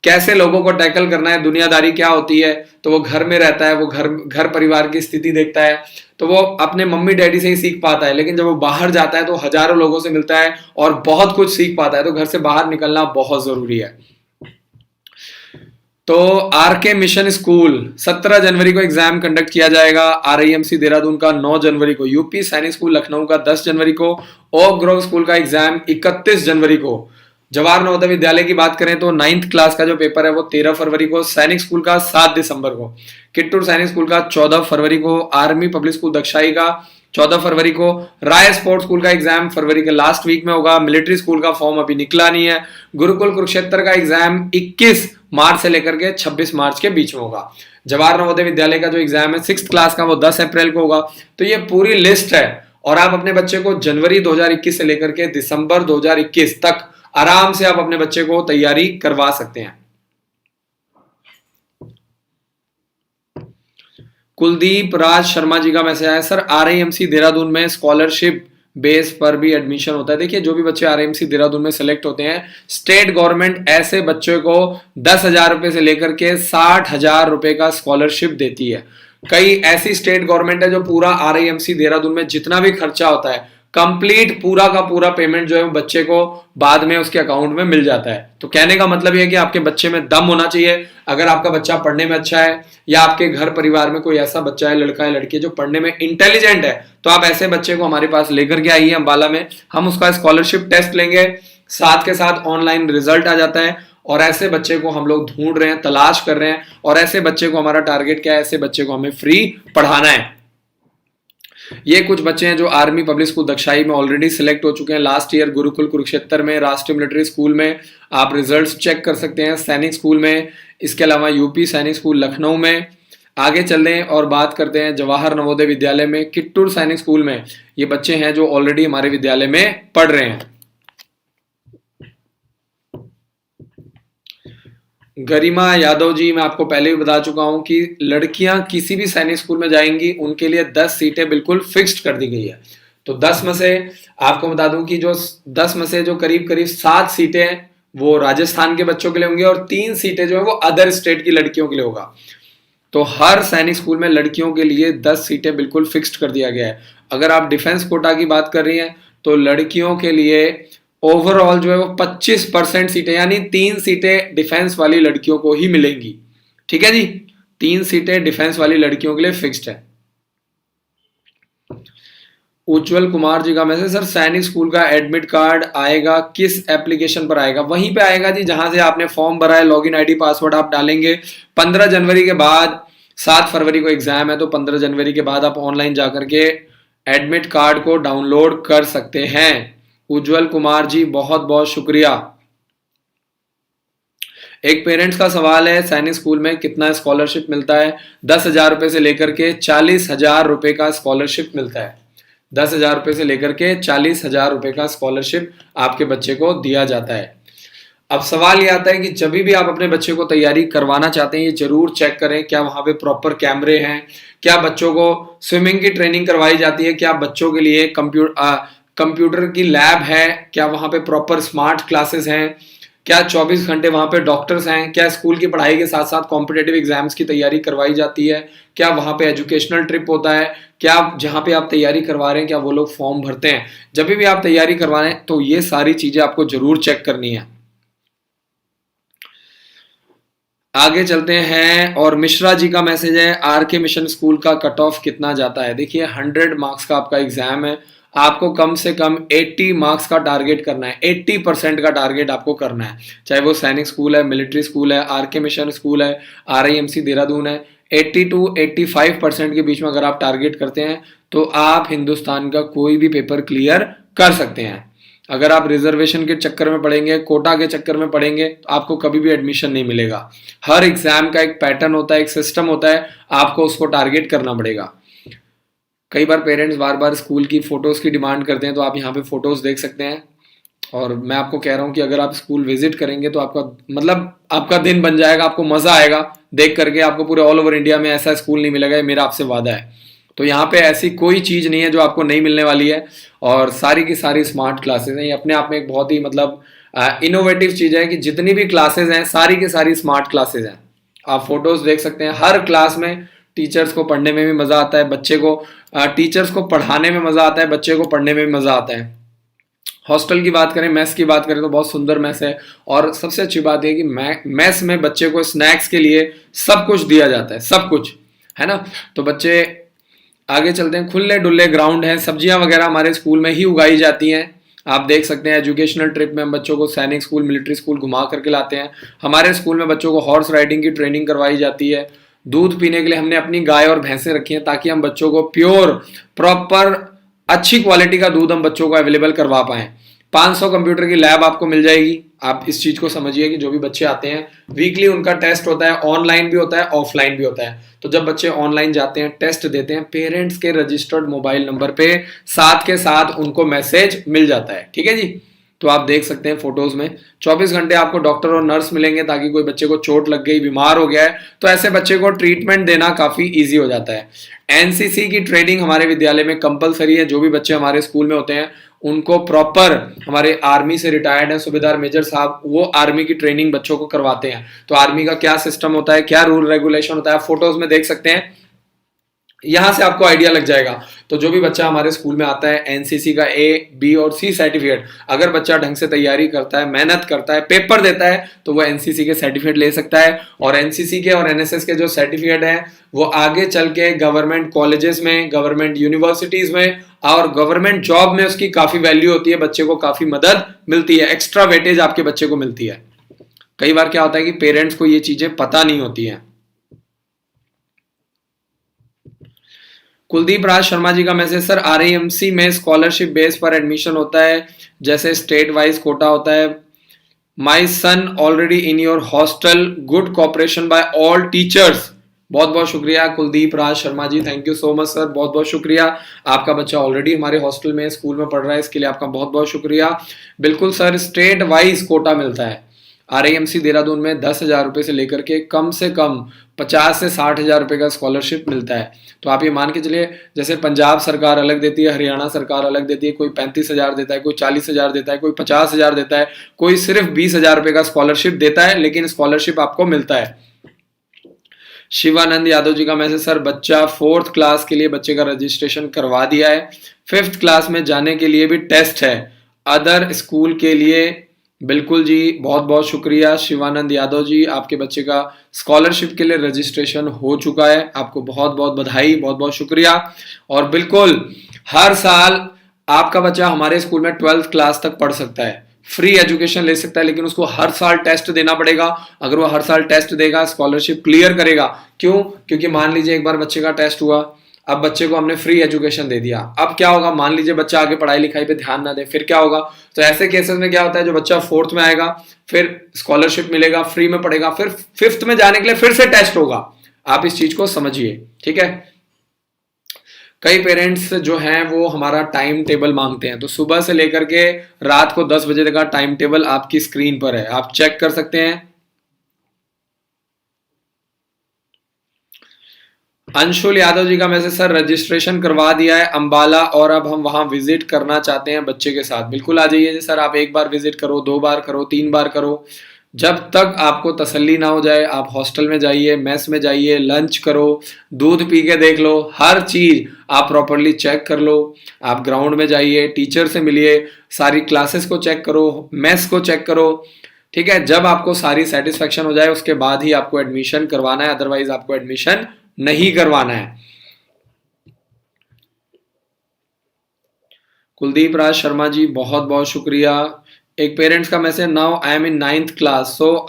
कैसे लोगों को टैकल करना है, दुनियादारी क्या होती है। तो वो घर में रहता है, वो घर परिवार की स्थिति देखता है, तो वो अपने मम्मी डैडी से ही सीख पाता है। लेकिन जब वो बाहर जाता है तो हजारों लोगों से मिलता है और बहुत कुछ सीख पाता है। तो घर से बाहर निकलना बहुत जरूरी है। तो आरके मिशन स्कूल 17 जनवरी को एग्जाम कंडक्ट किया जाएगा। आरआईएमसी देहरादून का 9 जनवरी को, यूपी सैनिक स्कूल लखनऊ का 10 जनवरी को, ओक ग्रोव स्कूल का एग्जाम 31 जनवरी को। जवाहर नवोदय विद्यालय की बात करें तो 9th क्लास का जो पेपर है वो 13 फरवरी को, सैनिक स्कूल का 7 दिसंबर को, किट्टूर सैनिक स्कूल का 14 फरवरी को, आर्मी पब्लिक स्कूल दक्षाई का 14 फरवरी को, राय स्पोर्ट्स स्कूल का एग्जाम फरवरी के लास्ट वीक में होगा। मिलिट्री स्कूल का फॉर्म अभी निकला नहीं है। गुरुकुल कुरुक्षेत्र का एग्जाम 21 मार्च से लेकर के 26 मार्च के बीच में होगा। जवाहर नवोदय विद्यालय का जो एग्जाम है 6th क्लास का वो 10 अप्रैल को होगा। तो ये पूरी लिस्ट है और आप अपने बच्चे को जनवरी 2021 से लेकर के दिसंबर 2021 तक आराम से आप अपने बच्चे को तैयारी करवा सकते हैं। कुलदीप राज शर्मा जी का मैसेज आया, सर आरआईएमसी देहरादून में स्कॉलरशिप बेस पर भी एडमिशन होता है। देखिए, जो भी बच्चे आरआईएमसी देहरादून में सेलेक्ट होते हैं, स्टेट गवर्नमेंट ऐसे बच्चों को 10,000 रुपए से लेकर के 60,000 रुपए का स्कॉलरशिप देती है। कई ऐसी स्टेट गवर्नमेंट है जो पूरा आरआईएमसी देहरादून में जितना भी खर्चा होता है, कंप्लीट पूरा का पूरा पेमेंट जो है वो बच्चे को बाद में उसके अकाउंट में मिल जाता है। तो कहने का मतलब यह है कि आपके बच्चे में दम होना चाहिए। अगर आपका बच्चा पढ़ने में अच्छा है या आपके घर परिवार में कोई ऐसा बच्चा है, लड़का है लड़की है, जो पढ़ने में इंटेलिजेंट है, तो आप ऐसे बच्चे को हमारे पास लेकर के आइए अंबाला में। हम उसका स्कॉलरशिप टेस्ट लेंगे, साथ के साथ ऑनलाइन रिजल्ट आ जाता है। और ऐसे बच्चे को हम लोग ढूंढ रहे हैं, तलाश कर रहे हैं। और ऐसे बच्चे को हमारा टारगेट क्या है? ऐसे बच्चे को हमें फ्री पढ़ाना है। ये कुछ बच्चे हैं जो आर्मी पब्लिक स्कूल दक्षाई में ऑलरेडी सिलेक्ट हो चुके हैं। लास्ट ईयर गुरुकुल कुरुक्षेत्र में, राष्ट्रीय मिलिट्री स्कूल में आप रिजल्ट्स चेक कर सकते हैं, सैनिक स्कूल में, इसके अलावा यूपी सैनिक स्कूल लखनऊ में। आगे चल रहे हैं और बात करते हैं जवाहर नवोदय विद्यालय में, किट्टूर सैनिक स्कूल में। ये बच्चे हैं जो ऑलरेडी हमारे विद्यालय में पढ़ रहे हैं। गरिमा यादव जी, मैं आपको पहले भी बता चुका हूं कि लड़कियां किसी भी सैनिक स्कूल में जाएंगी उनके लिए 10 सीटें बिल्कुल फिक्स्ड कर दी गई है। तो 10 में से आपको बता दूं कि जो 10 में से जो करीब करीब 7 सीटें वो राजस्थान के बच्चों के लिए होंगी और 3 सीटें जो है वो अदर स्टेट की लड़कियों के लिए होगा। तो हर सैनिक स्कूल में लड़कियों के लिए 10 सीटें बिल्कुल फिक्स्ड कर दिया गया है। अगर आप डिफेंस कोटा की बात कर रही हैं तो लड़कियों के लिए ओवरऑल जो है वो 25% सीटें, यानी 3 सीटें डिफेंस वाली लड़कियों को ही मिलेंगी। ठीक है जी, 3 सीटें डिफेंस वाली लड़कियों के लिए फिक्स्ड है। उज्जवल कुमार जी का मैसेज, सर सैनिक स्कूल का एडमिट कार्ड आएगा किस एप्लीकेशन पर आएगा? वहीं पे आएगा जी जहां से आपने फॉर्म भरा है, लॉगिन आईडी पासवर्ड आप डालेंगे। 15 जनवरी के बाद, 7 फरवरी को एग्जाम है, तो 15 जनवरी के बाद आप ऑनलाइन जाकर के एडमिट कार्ड को डाउनलोड कर सकते हैं। उज्जवल कुमार जी बहुत बहुत शुक्रिया। एक पेरेंट्स का सवाल है, सैनिक स्कूल में कितना स्कॉलरशिप मिलता है? 10,000 रुपए से लेकर के 40,000 रुपए का स्कॉलरशिप मिलता है। 10,000 रुपए से लेकर के 40,000 रुपए का स्कॉलरशिप आपके बच्चे को दिया जाता है। अब सवाल ये आता है कि जब भी आप अपने बच्चे को तैयारी करवाना चाहते हैं, ये जरूर चेक करें क्या वहां पे प्रॉपर कैमरे हैं, क्या बच्चों को स्विमिंग की ट्रेनिंग करवाई जाती है, क्या बच्चों के लिए कंप्यूटर की लैब है, क्या वहां पे प्रॉपर स्मार्ट क्लासेस हैं, क्या 24 घंटे वहां पे डॉक्टर्स हैं, क्या स्कूल की पढ़ाई के साथ साथ कॉम्पिटेटिव एग्जाम्स की तैयारी करवाई जाती है, क्या वहां पे एजुकेशनल ट्रिप होता है, क्या जहां पे आप तैयारी करवा रहे हैं क्या वो लोग फॉर्म भरते हैं। जब भी आप तैयारी करवा रहे हैं तो ये सारी चीजें आपको जरूर चेक करनी है। आगे चलते हैं और मिश्रा जी का मैसेज है, आर के मिशन स्कूल का कट ऑफ कितना जाता है? देखिए 100 मार्क्स का आपका एग्जाम है, आपको कम से कम 80 मार्क्स का टारगेट करना है, 80% का टारगेट आपको करना है। चाहे वो सैनिक स्कूल है, मिलिट्री स्कूल है, आर के मिशन स्कूल है, RIMC देहरादून है, 80 to 85% के बीच में अगर आप टारगेट करते हैं तो आप हिंदुस्तान का कोई भी पेपर क्लियर कर सकते हैं। अगर आप रिजर्वेशन के चक्कर में पढ़ेंगे, कोटा के चक्कर में पढ़ेंगे, तो आपको कभी भी एडमिशन नहीं मिलेगा। हर एग्जाम का एक पैटर्न होता है, एक सिस्टम होता है, आपको उसको टारगेट करना पड़ेगा। कई बार पेरेंट्स बार बार स्कूल की फोटोज की डिमांड करते हैं, तो आप यहाँ पे फोटोज देख सकते हैं। और मैं आपको कह रहा हूँ कि अगर आप स्कूल विजिट करेंगे तो आपका मतलब आपका दिन बन जाएगा, आपको मजा आएगा देख करके। आपको पूरे ऑल ओवर इंडिया में ऐसा स्कूल नहीं मिलेगा, ये मेरा आपसे वादा है। तो यहाँ पे ऐसी कोई चीज नहीं है जो आपको नहीं मिलने वाली है, और सारी की सारी स्मार्ट क्लासेस हैं। ये अपने आप में एक बहुत ही मतलब इनोवेटिव चीज है कि जितनी भी क्लासेस हैं सारी की सारी स्मार्ट क्लासेस हैं। आप फोटोज देख सकते हैं, हर क्लास में टीचर्स को पढ़ने में भी मजा आता है, बच्चे को टीचर्स को पढ़ाने में मजा आता है, बच्चे को पढ़ने में भी मजा आता है। हॉस्टल की बात करें, मेस की बात करें तो बहुत सुंदर मेस है। और सबसे अच्छी बात है कि मेस में बच्चे को स्नैक्स के लिए सब कुछ दिया जाता है, सब कुछ है ना। तो बच्चे आगे चलते हैं, खुले डुल्ले ग्राउंड है, सब्जियां वगैरह हमारे स्कूल में ही उगाई जाती हैं। आप देख सकते हैं एजुकेशनल ट्रिप में हम बच्चों को सैनिक स्कूल, मिलिट्री स्कूल घुमा करके लाते हैं। हमारे स्कूल में बच्चों को हॉर्स राइडिंग की ट्रेनिंग करवाई जाती है। दूध पीने के लिए हमने अपनी गाय और भैंसें रखी हैं ताकि हम बच्चों को प्योर प्रॉपर अच्छी क्वालिटी का दूध हम बच्चों को अवेलेबल करवा पाएं। 500 कंप्यूटर की लैब आपको मिल जाएगी। आप इस चीज को समझिए कि जो भी बच्चे आते हैं वीकली उनका टेस्ट होता है, ऑनलाइन भी होता है, ऑफलाइन भी होता है। तो जब बच्चे ऑनलाइन जाते हैं, टेस्ट देते हैं, पेरेंट्स के रजिस्टर्ड मोबाइल नंबर पे साथ के साथ उनको मैसेज मिल जाता है। ठीक है जी, तो आप देख सकते हैं फोटोज में 24 घंटे आपको डॉक्टर और नर्स मिलेंगे ताकि कोई बच्चे को चोट लग गई, बीमार हो गया है, तो ऐसे बच्चे को ट्रीटमेंट देना काफी इजी हो जाता है। एनसीसी की ट्रेनिंग हमारे विद्यालय में कंपलसरी है। जो भी बच्चे हमारे स्कूल में होते हैं उनको प्रॉपर, हमारे आर्मी से रिटायर्ड हैं सूबेदार मेजर साहब, वो आर्मी की ट्रेनिंग बच्चों को करवाते हैं। तो आर्मी का क्या सिस्टम होता है, क्या रूल रेगुलेशन होता है, फोटोज में देख सकते हैं। यहां से आपको आइडिया लग जाएगा। तो जो भी बच्चा हमारे स्कूल में आता है, एनसीसी का ए, बी और सी सर्टिफिकेट, अगर बच्चा ढंग से तैयारी करता है, मेहनत करता है, पेपर देता है, तो वो एनसीसी के सर्टिफिकेट ले सकता है। और एनसीसी के और एनएसएस के जो सर्टिफिकेट है वो आगे चल के गवर्नमेंट कॉलेजेस में, गवर्नमेंट यूनिवर्सिटीज में और गवर्नमेंट जॉब में उसकी काफी वैल्यू होती है, बच्चे को काफी मदद मिलती है, एक्स्ट्रा वेटेज आपके बच्चे को मिलती है। कई बार क्या होता है कि पेरेंट्स को ये चीजें पता नहीं होती हैं। कुलदीप राज शर्मा जी का मैसेज, सर आरएमसी में स्कॉलरशिप बेस पर एडमिशन होता है, जैसे स्टेट वाइज कोटा होता है। My son already in your hostel, good cooperation by all teachers. बहुत बहुत शुक्रिया Kuldeep Raj Sharma ji, thank you so much sir, बहुत बहुत शुक्रिया। आपका बच्चा ऑलरेडी हमारे हॉस्टल में स्कूल में पढ़ रहा है, इसके लिए आपका बहुत बहुत शुक्रिया। बिल्कुल सर, स्टेट वाइज कोटा मिलता है। आरएएमसी देहरादून में 10,000 रुपए से लेकर के कम 50 से 60,000 रुपए का स्कॉलरशिप मिलता है। तो आप ये मान के चलिए, जैसे पंजाब सरकार अलग देती है, हरियाणा सरकार अलग देती है, कोई 35,000 देता है, कोई 40,000 देता है, कोई 50,000 देता है, कोई सिर्फ 20,000 रुपए का स्कॉलरशिप देता है, लेकिन स्कॉलरशिप आपको मिलता है। शिवानंद यादव जी का मैसेज, सर बच्चा 4th क्लास के लिए बच्चे का रजिस्ट्रेशन करवा दिया है, 5th क्लास में जाने के लिए भी टेस्ट है अदर स्कूल के लिए। बिल्कुल जी, बहुत बहुत शुक्रिया शिवानंद यादव जी, आपके बच्चे का स्कॉलरशिप के लिए रजिस्ट्रेशन हो चुका है, आपको बहुत बहुत बधाई, बहुत बहुत शुक्रिया। और बिल्कुल हर साल आपका बच्चा हमारे स्कूल में 12th क्लास तक पढ़ सकता है, फ्री एजुकेशन ले सकता है, लेकिन उसको हर साल टेस्ट देना पड़ेगा। अगर वो हर साल टेस्ट देगा, स्कॉलरशिप क्लियर करेगा। क्यों? क्योंकि मान लीजिए एक बार बच्चे का टेस्ट हुआ, अब बच्चे को हमने फ्री एजुकेशन दे दिया, अब क्या होगा, मान लीजिए बच्चा आगे पढ़ाई लिखाई पे ध्यान ना दे, फिर क्या होगा? तो ऐसे केसेस में क्या होता है, जो बच्चा 4th में आएगा फिर स्कॉलरशिप मिलेगा, फ्री में पढ़ेगा, फिर 5th में जाने के लिए फिर से टेस्ट होगा। आप इस चीज को समझिए, ठीक है। कई पेरेंट्स जो हैं वो हमारा टाइम टेबल मांगते हैं, तो सुबह से लेकर के रात को 10 बजे तक का टाइम टेबल आपकी स्क्रीन पर है, आप चेक कर सकते हैं। अंशुल यादव जी का मैसेज, सर रजिस्ट्रेशन करवा दिया है अंबाला और अब हम वहां विजिट करना चाहते हैं बच्चे के साथ। बिल्कुल आ जाइए सर, आप एक बार विजिट करो, 2 बार करो, 3 बार करो, जब तक आपको तसल्ली ना हो जाए। आप हॉस्टल में जाइए, मेस में जाइए, लंच करो, दूध पी के देख लो, हर चीज आप प्रॉपरली चेक कर लो। आप ग्राउंड में जाइए, टीचर से मिलिए, सारी क्लासेस को चेक करो, मेस को चेक करो, ठीक है। जब आपको सारी सेटिस्फेक्शन हो जाए उसके बाद ही आपको एडमिशन करवाना है, अदरवाइज आपको एडमिशन नहीं करवाना है। कुलदीप राज शर्मा जी, बहुत बहुत शुक्रिया। एक पेरेंट्स का message, now I am in 9th class, so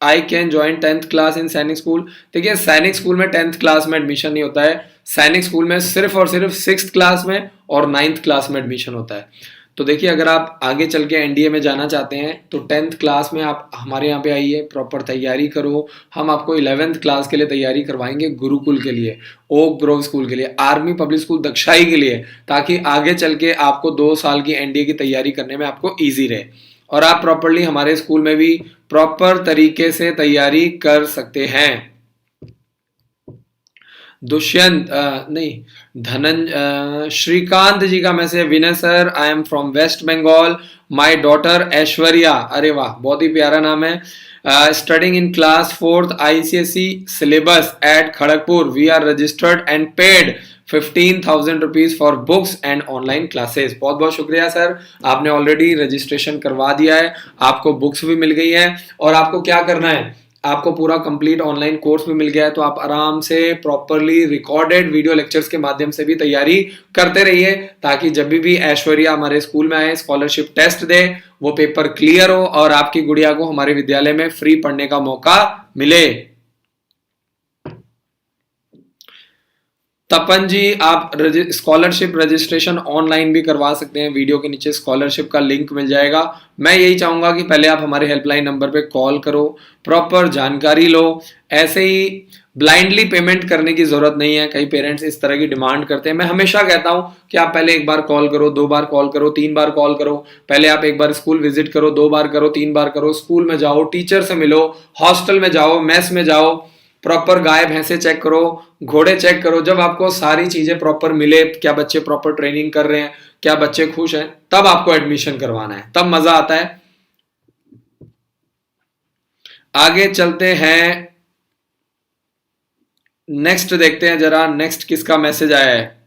I can join 10th class in सैनिक स्कूल। देखिए सैनिक स्कूल में 10th क्लास में एडमिशन नहीं होता है, सैनिक स्कूल में सिर्फ और सिर्फ 6th क्लास में और 9th क्लास में एडमिशन होता है। तो देखिए अगर आप आगे चल के एनडीए में जाना चाहते हैं तो 10th क्लास में आप हमारे यहाँ पे आइए, प्रॉपर तैयारी करो। हम आपको 11th क्लास के लिए तैयारी करवाएंगे, गुरुकुल के लिए, ओक ग्रोव स्कूल के लिए, आर्मी पब्लिक स्कूल दक्षाई के लिए, ताकि आगे चल के आपको 2 साल की एनडीए की तैयारी करने में आपको ईजी रहे और आप प्रॉपरली हमारे स्कूल में भी प्रॉपर तरीके से तैयारी कर सकते हैं। दुष्यंत नहीं धनन श्रीकांत जी का message, Vinay sir I am from West Bengal, my daughter Aishwarya, अरे वाह बहुत ही प्यारा नाम है, studying in class 4th ICSE syllabus at Kharagpur, we are registered and paid 15,000 rupees for books and online classes. बहुत बहुत शुक्रिया सर, आपने ऑलरेडी रजिस्ट्रेशन करवा दिया है, आपको बुक्स भी मिल गई है और आपको क्या करना है, आपको पूरा कंप्लीट ऑनलाइन कोर्स भी मिल गया है। तो आप आराम से प्रॉपरली रिकॉर्डेड वीडियो लेक्चर्स के माध्यम से भी तैयारी करते रहिए, ताकि जब भी ऐश्वर्या हमारे स्कूल में आए, स्कॉलरशिप टेस्ट दे, वो पेपर क्लियर हो और आपकी गुड़िया को हमारे विद्यालय में फ्री पढ़ने का मौका मिले। तपन जी, आप स्कॉलरशिप रजिस्ट्रेशन ऑनलाइन भी करवा सकते हैं, वीडियो के नीचे स्कॉलरशिप का लिंक मिल जाएगा। मैं यही चाहूंगा कि पहले आप हमारे हेल्पलाइन नंबर पे कॉल करो, प्रॉपर जानकारी लो, ऐसे ही ब्लाइंडली पेमेंट करने की जरूरत नहीं है। कई पेरेंट्स इस तरह की डिमांड करते हैं, मैं हमेशा कहता हूं कि आप पहले एक बार कॉल करो, 2 बार कॉल करो, 3 बार कॉल करो, पहले आप एक बार स्कूल विजिट करो, 2 बार करो, 3 बार करो, स्कूल में जाओ, टीचर से मिलो, हॉस्टल में जाओ, मेस में जाओ, प्रॉपर गाय भैंसे चेक करो, घोड़े चेक करो। जब आपको सारी चीजें प्रॉपर मिले, क्या बच्चे प्रॉपर ट्रेनिंग कर रहे हैं, क्या बच्चे खुश हैं, तब आपको एडमिशन करवाना है, तब मजा आता है। आगे चलते हैं, नेक्स्ट देखते हैं जरा, नेक्स्ट किसका मैसेज आया है।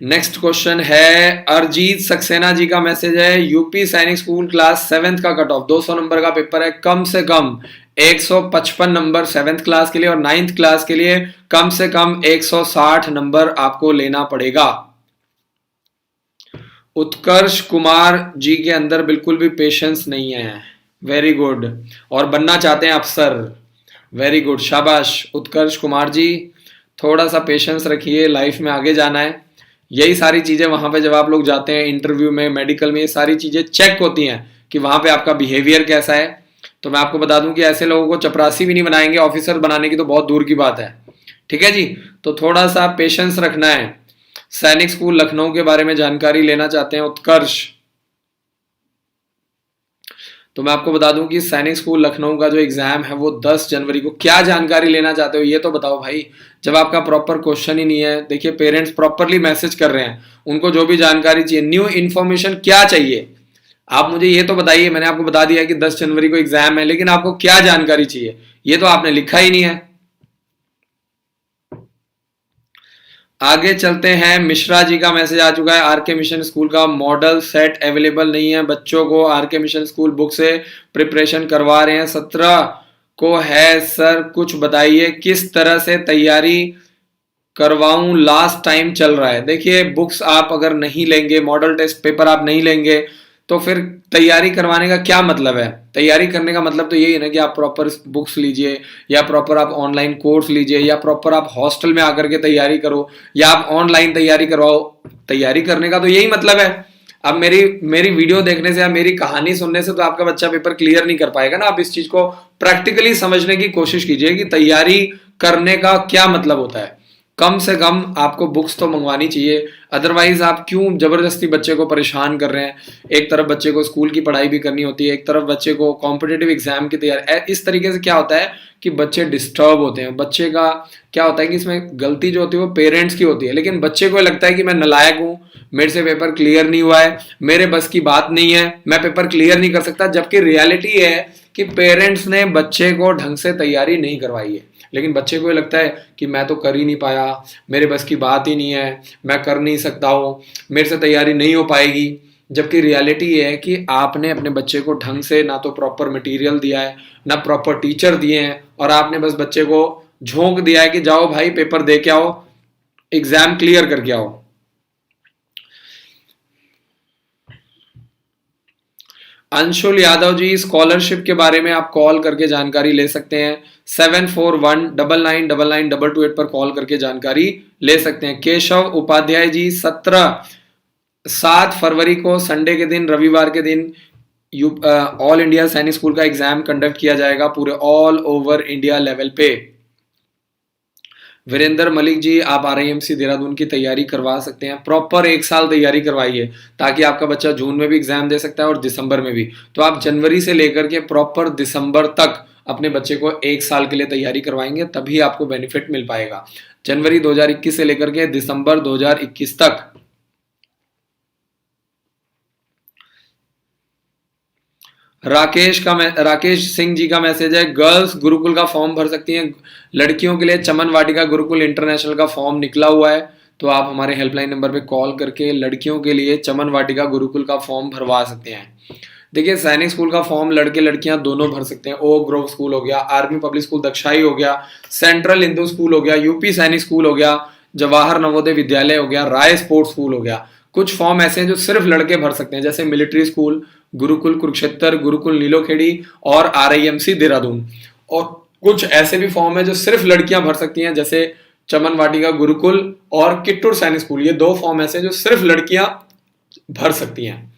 नेक्स्ट क्वेश्चन है अरजीत सक्सेना जी का मैसेज है, यूपी सैनिक स्कूल क्लास 7th का कट ऑफ 200 नंबर का पेपर है, कम से कम 155 नंबर 7th क्लास के लिए और 9th क्लास के लिए कम से कम 160 नंबर आपको लेना पड़ेगा। उत्कर्ष कुमार जी के अंदर बिल्कुल भी पेशेंस नहीं है, वेरी गुड, और बनना चाहते हैं अफसर, वेरी गुड, शाबाश उत्कर्ष कुमार जी, थोड़ा सा पेशेंस रखिए, लाइफ में आगे जाना है। यही सारी चीजें वहां पे जब आप लोग जाते हैं इंटरव्यू में, मेडिकल में, ये सारी चीजें चेक होती हैं कि वहां पे आपका बिहेवियर कैसा है। तो मैं आपको बता दूं कि ऐसे लोगों को चपरासी भी नहीं बनाएंगे, ऑफिसर बनाने की तो बहुत दूर की बात है। ठीक है जी, तो थोड़ा सा पेशेंस रखना है। सैनिक स्कूल लखनऊ के बारे में जानकारी लेना चाहते हैं उत्कर्ष, तो मैं आपको बता दूं कि सैनिक स्कूल लखनऊ का जो एग्जाम है वो 10 जनवरी को। क्या जानकारी लेना चाहते हो ये तो बताओ भाई, जब आपका प्रॉपर क्वेश्चन ही नहीं है। देखिए पेरेंट्स प्रॉपरली मैसेज कर रहे हैं, उनको जो भी जानकारी चाहिए, न्यू इन्फॉर्मेशन क्या चाहिए, आप मुझे ये तो बताइए। मैंने आपको बता दिया कि 10 जनवरी को एग्जाम है, लेकिन आपको क्या जानकारी चाहिए ये तो आपने लिखा ही नहीं है। आगे चलते हैं, मिश्रा जी का मैसेज आ चुका है, आरके मिशन स्कूल का मॉडल सेट अवेलेबल नहीं है बच्चों को, आरके मिशन स्कूल बुक से प्रिपरेशन करवा रहे हैं, 17 को है सर, कुछ बताइए किस तरह से तैयारी करवाऊं, लास्ट टाइम चल रहा है। देखिए बुक्स आप अगर नहीं लेंगे, मॉडल टेस्ट पेपर आप नहीं लेंगे, तो फिर तैयारी करवाने का क्या मतलब है। तैयारी करने का मतलब तो यही है ना कि आप प्रॉपर बुक्स लीजिए, या प्रॉपर आप ऑनलाइन कोर्स लीजिए, या प्रॉपर आप हॉस्टल में आकर के तैयारी करो, या आप ऑनलाइन तैयारी करवाओ। तैयारी करने का तो यही मतलब है। अब मेरी मेरी वीडियो देखने से या मेरी कहानी सुनने से तो आपका बच्चा पेपर क्लियर नहीं कर पाएगा ना। आप इस चीज को प्रैक्टिकली समझने की कोशिश कीजिए कि तैयारी करने का क्या मतलब होता है। कम से कम आपको बुक्स तो मंगवानी चाहिए, अदरवाइज आप क्यों जबरदस्ती बच्चे को परेशान कर रहे हैं। एक तरफ बच्चे को स्कूल की पढ़ाई भी करनी होती है, एक तरफ बच्चे को कॉम्पिटेटिव एग्जाम की तैयारी। इस तरीके से क्या होता है कि बच्चे डिस्टर्ब होते हैं। बच्चे का क्या होता है कि इसमें गलती जो होती है वो पेरेंट्स की होती है, लेकिन बच्चे को लगता है कि मैं नालायक हूं, मेरे से पेपर क्लियर नहीं हुआ है, मेरे बस की बात नहीं है, मैं पेपर क्लियर नहीं कर सकता। जबकि रियलिटी है कि पेरेंट्स ने बच्चे को ढंग से तैयारी नहीं करवाई है, लेकिन बच्चे को ये लगता है कि मैं तो कर ही नहीं पाया, मेरे बस की बात ही नहीं है, मैं कर नहीं सकता हूँ, मेरे से तैयारी नहीं हो पाएगी। जबकि रियलिटी ये है कि आपने अपने बच्चे को ढंग से ना तो प्रॉपर मटेरियल दिया है, ना प्रॉपर टीचर दिए हैं, और आपने बस बच्चे को झोंक दिया है कि जाओ भाई पेपर दे के आओ, एग्जाम क्लियर करके आओ। अंशुल यादव जी, स्कॉलरशिप के बारे में आप कॉल करके जानकारी ले सकते हैं, 7419999228 पर कॉल करके जानकारी ले सकते हैं। केशव उपाध्याय जी, 7 फरवरी को संडे के दिन, रविवार के दिन ऑल इंडिया सैनिक स्कूल का एग्जाम कंडक्ट किया जाएगा पूरे ऑल ओवर इंडिया लेवल पे। वीरेंद्र मलिक जी, आप RIMC देहरादून की तैयारी करवा सकते हैं, प्रॉपर 1 साल तैयारी करवाइए ताकि आपका बच्चा जून में भी एग्जाम दे सकता है और दिसंबर में भी। तो आप जनवरी से लेकर के प्रॉपर दिसंबर तक अपने बच्चे को 1 साल के लिए तैयारी करवाएंगे, तभी आपको बेनिफिट मिल पाएगा। जनवरी 2021 से लेकर के दिसंबर 2021 तक। राकेश सिंह जी का मैसेज है, गर्ल्स गुरुकुल का फॉर्म भर सकती हैं, लड़कियों के लिए चमन वाटिका गुरुकुल इंटरनेशनल का फॉर्म निकला हुआ है, तो आप हमारे हेल्पलाइन नंबर पे कॉल करके लड़कियों के लिए चमन वाटिका गुरुकुल का फॉर्म भरवा सकते हैं। देखिए सैनिक स्कूल का फॉर्म लड़के लड़कियां दोनों भर सकते हैं। ओ ग्रोव स्कूल हो गया, आर्मी पब्लिक स्कूल दक्षाई हो गया, सेंट्रल हिंदू स्कूल हो गया, यूपी सैनिक स्कूल हो गया, जवाहर नवोदय विद्यालय हो गया, राय स्पोर्ट्स स्कूल हो गया। कुछ फॉर्म ऐसे हैं जो सिर्फ लड़के भर सकते हैं, जैसे मिलिट्री स्कूल, गुरुकुल कुरुक्षेत्र, गुरुकुल नीलोखेड़ी और RIMC देहरादून। और कुछ ऐसे भी फॉर्म है जो सिर्फ लड़कियां भर सकती हैं, जैसे चमन वाटिका गुरुकुल और किट्टूर सैनिक स्कूल। ये 2 फॉर्म ऐसे जो सिर्फ लड़कियां भर सकती हैं।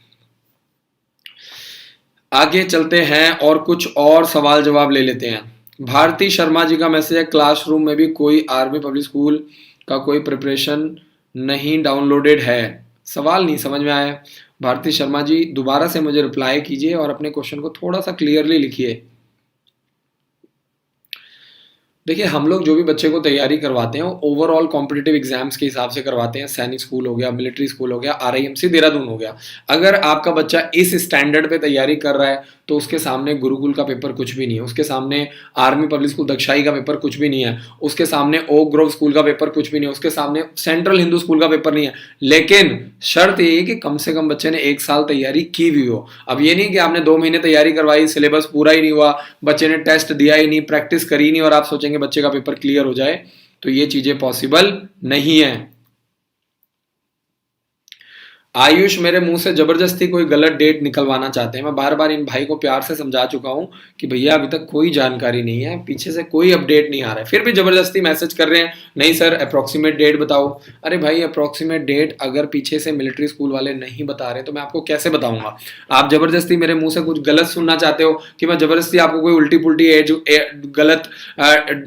आगे चलते हैं और कुछ और सवाल जवाब ले लेते हैं। भारती शर्मा जी का मैसेज है, क्लासरूम में भी कोई आर्मी पब्लिक स्कूल का कोई प्रिपरेशन नहीं डाउनलोडेड है। सवाल नहीं समझ में आया भारती शर्मा जी, दोबारा से मुझे रिप्लाई कीजिए और अपने क्वेश्चन को थोड़ा सा क्लियरली लिखिए। देखिए, हम लोग जो भी बच्चे को तैयारी करवाते हैं, वो ओवरऑल कॉम्पिटिटिव एग्जाम्स के हिसाब से करवाते हैं। सैनिक स्कूल हो गया, मिलिट्री स्कूल हो गया, आरआईएमसी देहरादून हो गया। अगर आपका बच्चा इस स्टैंडर्ड पे तैयारी कर रहा है, तो उसके सामने गुरुकुल का पेपर कुछ भी नहीं है, उसके सामने आर्मी पब्लिक स्कूल दक्षाई का पेपर कुछ भी नहीं है, उसके सामने ओक ग्रोव स्कूल का पेपर कुछ भी नहीं है, उसके सामने सेंट्रल हिंदू स्कूल का पेपर नहीं है। लेकिन शर्त ये है कि कम से कम बच्चे ने 1 साल तैयारी की भी हो। अब ये नहीं कि आपने 2 महीने तैयारी करवाई, सिलेबस पूरा ही नहीं हुआ, बच्चे ने टेस्ट दिया ही नहीं, प्रैक्टिस करी ही नहीं, और आप सोचेंगे बच्चे का पेपर क्लियर हो जाए, तो ये चीजें पॉसिबल नहीं है। आयुष मेरे मुंह से जबरदस्ती कोई गलत डेट निकलवाना चाहते हैं। मैं बार बार इन भाई को प्यार से समझा चुका हूं कि भैया अभी तक कोई जानकारी नहीं है, पीछे से कोई अपडेट नहीं आ रहा है, फिर भी जबरदस्ती मैसेज कर रहे हैं, नहीं सर अप्रोक्सीमेट डेट बताओ। अरे भाई, अप्रोक्सीमेट डेट अगर पीछे से मिलिट्री स्कूल वाले नहीं बता रहे तो मैं आपको कैसे बताऊंगा? आप जबरदस्ती मेरे मुंह से कुछ गलत सुनना चाहते हो कि मैं जबरदस्ती आपको कोई उल्टी पुल्टी एज गलत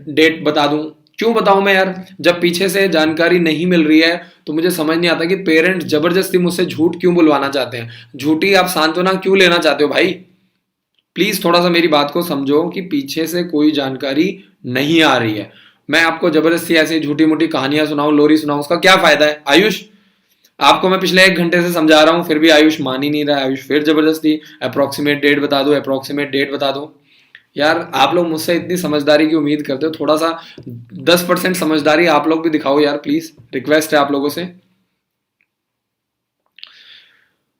डेट बता दूं? क्यों बताऊं मैं यार? जब पीछे से जानकारी नहीं मिल रही है तो मुझे समझ नहीं आता कि पेरेंट्स जबरदस्ती मुझसे झूठ क्यों बुलवाना चाहते हैं, झूठी आप सांत्वना क्यों लेना चाहते हो भाई? प्लीज थोड़ा सा मेरी बात को समझो कि पीछे से कोई जानकारी नहीं आ रही है। मैं आपको जबरदस्ती ऐसी झूठी मोटी कहानियां सुनाऊं, लोरी सुनाऊं, उसका क्या फायदा है? आयुष, आपको मैं पिछले 1 घंटे से समझा रहा हूं, फिर भी आयुष मान ही नहीं रहा है। आयुष फिर जबरदस्ती अप्रोक्सीमेट डेट बता दो, अप्रोक्सीमेट डेट बता दो। यार, आप लोग मुझसे इतनी समझदारी की उम्मीद करते हो, थोड़ा सा 10% समझदारी आप लोग भी दिखाओ यार, प्लीज रिक्वेस्ट है आप लोगों से।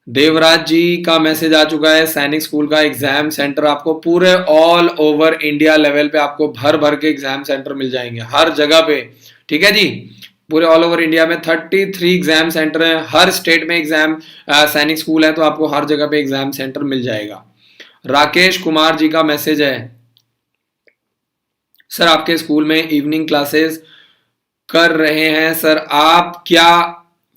देवराज जी का मैसेज आ चुका है, सैनिक स्कूल का एग्जाम सेंटर आपको पूरे ऑल ओवर इंडिया लेवल पे आपको भर भर के एग्जाम सेंटर मिल जाएंगे हर जगह पे। ठीक है जी, पूरे ऑल ओवर इंडिया में 33 एग्जाम सेंटर है, हर स्टेट में एग्जाम सैनिक स्कूल है, तो आपको हर जगह पे एग्जाम सेंटर मिल जाएगा। राकेश कुमार जी का मैसेज है, सर आपके स्कूल में इवनिंग क्लासेस कर रहे हैं सर, आप क्या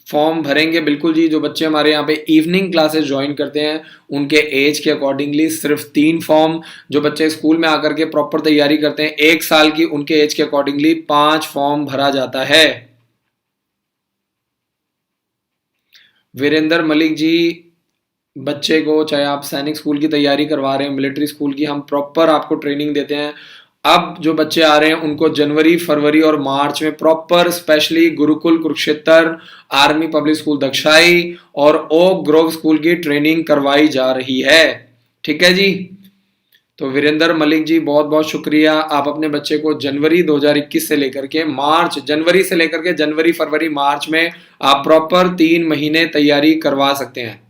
फॉर्म भरेंगे? बिल्कुल जी, जो बच्चे हमारे यहाँ पे इवनिंग क्लासेस ज्वाइन करते हैं उनके एज के अकॉर्डिंगली सिर्फ 3 फॉर्म, जो बच्चे स्कूल में आकर के प्रॉपर तैयारी करते हैं 1 साल की, उनके एज के अकॉर्डिंगली 5 फॉर्म भरा जाता है। वीरेंद्र मलिक जी, बच्चे को चाहे आप सैनिक स्कूल की तैयारी करवा रहे हैं, मिलिट्री स्कूल की, हम प्रॉपर आपको ट्रेनिंग देते हैं। अब जो बच्चे आ रहे हैं उनको जनवरी, फरवरी और मार्च में proper specially Gurukul Kurukshetra, army public school Dagshai और ओक ग्रोव स्कूल की ट्रेनिंग करवाई जा रही है। ठीक है जी, तो वीरेंद्र मलिक जी बहुत बहुत शुक्रिया। आप अपने बच्चे को जनवरी 2021 से लेकर के मार्च, जनवरी से लेकर के जनवरी, फरवरी, मार्च में आप प्रॉपर 3 महीने तैयारी करवा सकते हैं।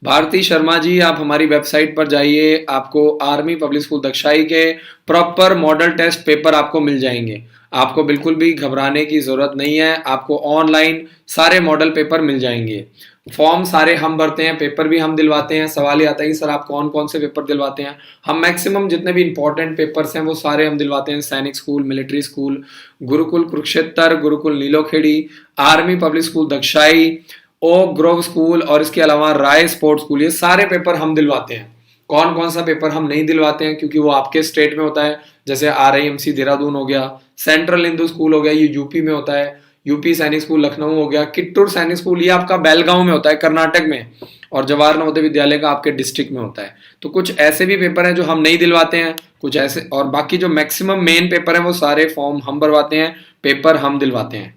भारती शर्मा जी, आप हमारी वेबसाइट पर जाइए, आपको आर्मी पब्लिक स्कूल दक्षाई के प्रॉपर मॉडल टेस्ट पेपर आपको मिल जाएंगे। आपको बिल्कुल भी घबराने की जरूरत नहीं है, आपको ऑनलाइन सारे मॉडल पेपर मिल जाएंगे। फॉर्म सारे हम भरते हैं, पेपर भी हम दिलवाते हैं। सवाल ये आता है कि सर आप कौन कौन से पेपर दिलवाते हैं? हम मैक्सिमम जितने भी इंपॉर्टेंट पेपर्स हैं वो सारे हम दिलवाते हैं। Sainik school, military school, Gurukul Kurukshetra, Gurukul Nilokheri, army public school Dagshai, oak grove school और इसके अलावा राय स्पोर्ट्स स्कूल, ये सारे पेपर हम दिलवाते हैं। कौन कौन सा पेपर हम नहीं दिलवाते हैं क्योंकि वो आपके स्टेट में होता है, जैसे आरआईएमसी देहरादून हो गया, सेंट्रल हिंदू स्कूल हो गया, ये यूपी में होता है, यूपी सैनिक स्कूल लखनऊ हो गया, किट्टूर सैनिक स्कूल ये आपका बेलगांव में होता है कर्नाटक में, और जवाहर नवोदय विद्यालय का आपके डिस्ट्रिक्ट में होता है। तो कुछ ऐसे भी पेपर हैं जो हम नहीं दिलवाते हैं, कुछ ऐसे, और बाकी जो मैक्सिमम मेन पेपर हैं वो सारे फॉर्म हम भरवाते हैं, पेपर हम दिलवाते हैं।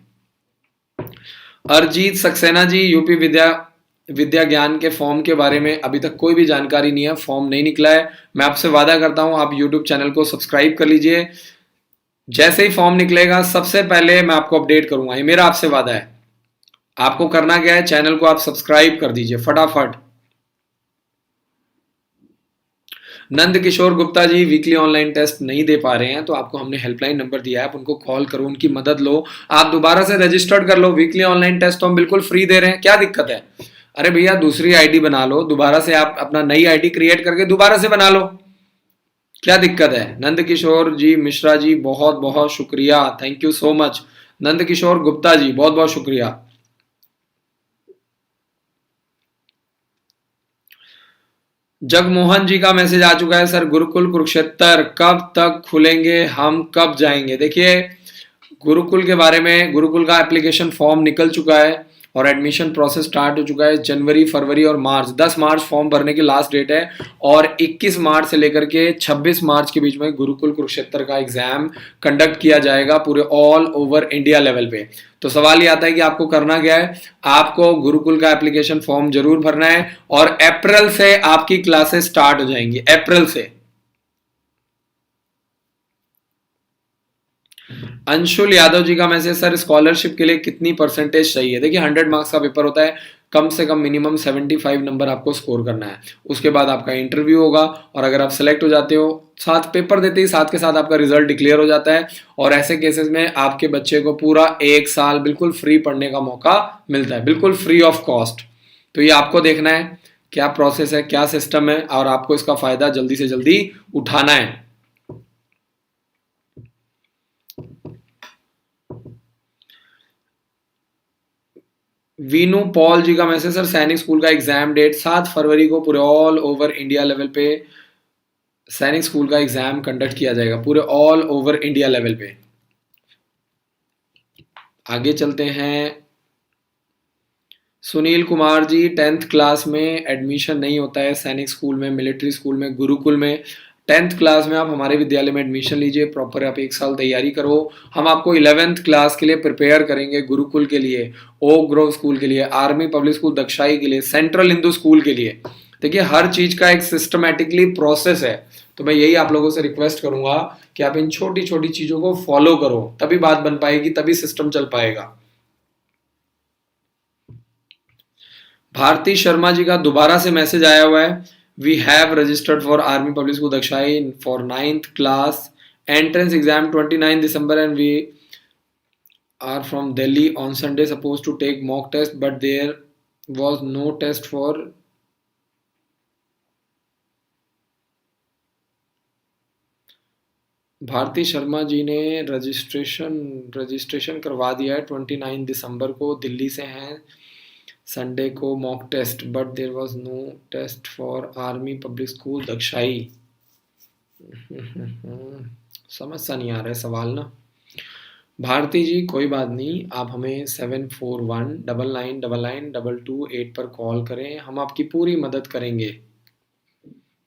अरजीत सक्सेना जी, यूपी विद्या ज्ञान के फॉर्म के बारे में अभी तक कोई भी जानकारी नहीं है, फॉर्म नहीं निकला है। मैं आपसे वादा करता हूं आप यूट्यूब चैनल को सब्सक्राइब कर लीजिए, जैसे ही फॉर्म निकलेगा सबसे पहले मैं आपको अपडेट करूंगा, ये मेरा आपसे वादा है। आपको करना क्या है, चैनल को आप सब्सक्राइब कर दीजिए फटाफट। Nand Kishore Gupta ji, weekly online test नहीं दे पा रहे हैं तो आपको हमने हेल्पलाइन नंबर दिया है, आप उनको कॉल करो, उनकी मदद लो, आप दोबारा से रजिस्टर्ड कर लो। वीकली ऑनलाइन टेस्ट तो हम बिल्कुल फ्री दे रहे हैं, क्या दिक्कत है? अरे भैया, दूसरी आईडी बना लो, दोबारा से आप अपना नई आईडी क्रिएट करके दोबारा से बना लो, क्या दिक्कत है? नंद किशोर जी मिश्रा जी, बहुत बहुत शुक्रिया, thank you so much. Nand Kishore Gupta ji, बहुत बहुत शुक्रिया। जगमोहन जी का मैसेज आ चुका है, सर गुरुकुल कुरुक्षेत्र कब तक खुलेंगे, हम कब जाएंगे? देखिए, गुरुकुल के बारे में, गुरुकुल का एप्लीकेशन फॉर्म निकल चुका है और एडमिशन प्रोसेस स्टार्ट हो चुका है। जनवरी, फरवरी और मार्च, 10 मार्च फॉर्म भरने की लास्ट डेट है और 21 मार्च से लेकर के 26 मार्च के बीच में गुरुकुल कुरुक्षेत्र का एग्जाम कंडक्ट किया जाएगा पूरे ऑल ओवर इंडिया लेवल पे। तो सवाल ये आता है कि आपको करना क्या है, आपको गुरुकुल का एप्लीकेशन फॉर्म जरूर भरना है और अप्रैल से आपकी क्लासेस स्टार्ट हो जाएंगी, अप्रैल से। अंशुल यादव जी का मैसेज, सर स्कॉलरशिप के लिए कितनी परसेंटेज चाहिए? देखिए 100 मार्क्स का पेपर होता है, कम से कम मिनिमम 75 नंबर आपको स्कोर करना है। उसके बाद आपका इंटरव्यू होगा और अगर आप सेलेक्ट हो जाते हो, साथ पेपर देते ही साथ के साथ आपका रिजल्ट डिक्लेयर हो जाता है और ऐसे केसेस में आपके बच्चे को पूरा 1 साल बिल्कुल फ्री पढ़ने का मौका मिलता है, बिल्कुल फ्री ऑफ कॉस्ट। तो ये आपको देखना है क्या प्रोसेस है, क्या सिस्टम है और आपको इसका फायदा जल्दी से जल्दी उठाना है। वीनू पॉल जी का मैसेज, सर सैनिक स्कूल का एग्जाम डेट 7 फरवरी को पूरे ऑल ओवर इंडिया लेवल पे सैनिक स्कूल का एग्जाम कंडक्ट किया जाएगा, पूरे ऑल ओवर इंडिया लेवल पे। आगे चलते हैं। सुनील कुमार जी, 10th क्लास में एडमिशन नहीं होता है सैनिक स्कूल में, मिलिट्री स्कूल में, गुरुकुल में। 10th क्लास में आप हमारे विद्यालय में एडमिशन लीजिए, प्रॉपर आप 1 साल तैयारी करो। हम आपको 11th क्लास के लिए प्रिपेयर करेंगे, गुरुकुल के लिए, ओक ग्रोव स्कूल के लिए, आर्मी पब्लिक स्कूल दक्षाई के लिए, सेंट्रल हिंदू स्कूल के लिए। देखिए हर चीज का एक सिस्टमेटिकली प्रोसेस है, तो मैं यही आप लोगों से रिक्वेस्ट करूंगा कि आप इन छोटी छोटी चीजों को फॉलो करो, तभी बात बन पाएगी, तभी सिस्टम चल पाएगा। भारती शर्मा जी का दोबारा से मैसेज आया हुआ है, we have registered for army public school Dagshai for 9th class entrance exam 29 December and we are from Delhi on Sunday suppose to take mock test but there was no test for. Bharti Sharma ji ने registration करवा दिया है 29 दिसंबर को, दिल्ली से हैं, Sunday को mock test but there was no test for army public school Dagshai. समझ सा नहीं आ रहा है सवाल ना। भारती जी कोई बात नहीं, आप हमें 7419999228 पर कॉल करें, हम आपकी पूरी मदद करेंगे।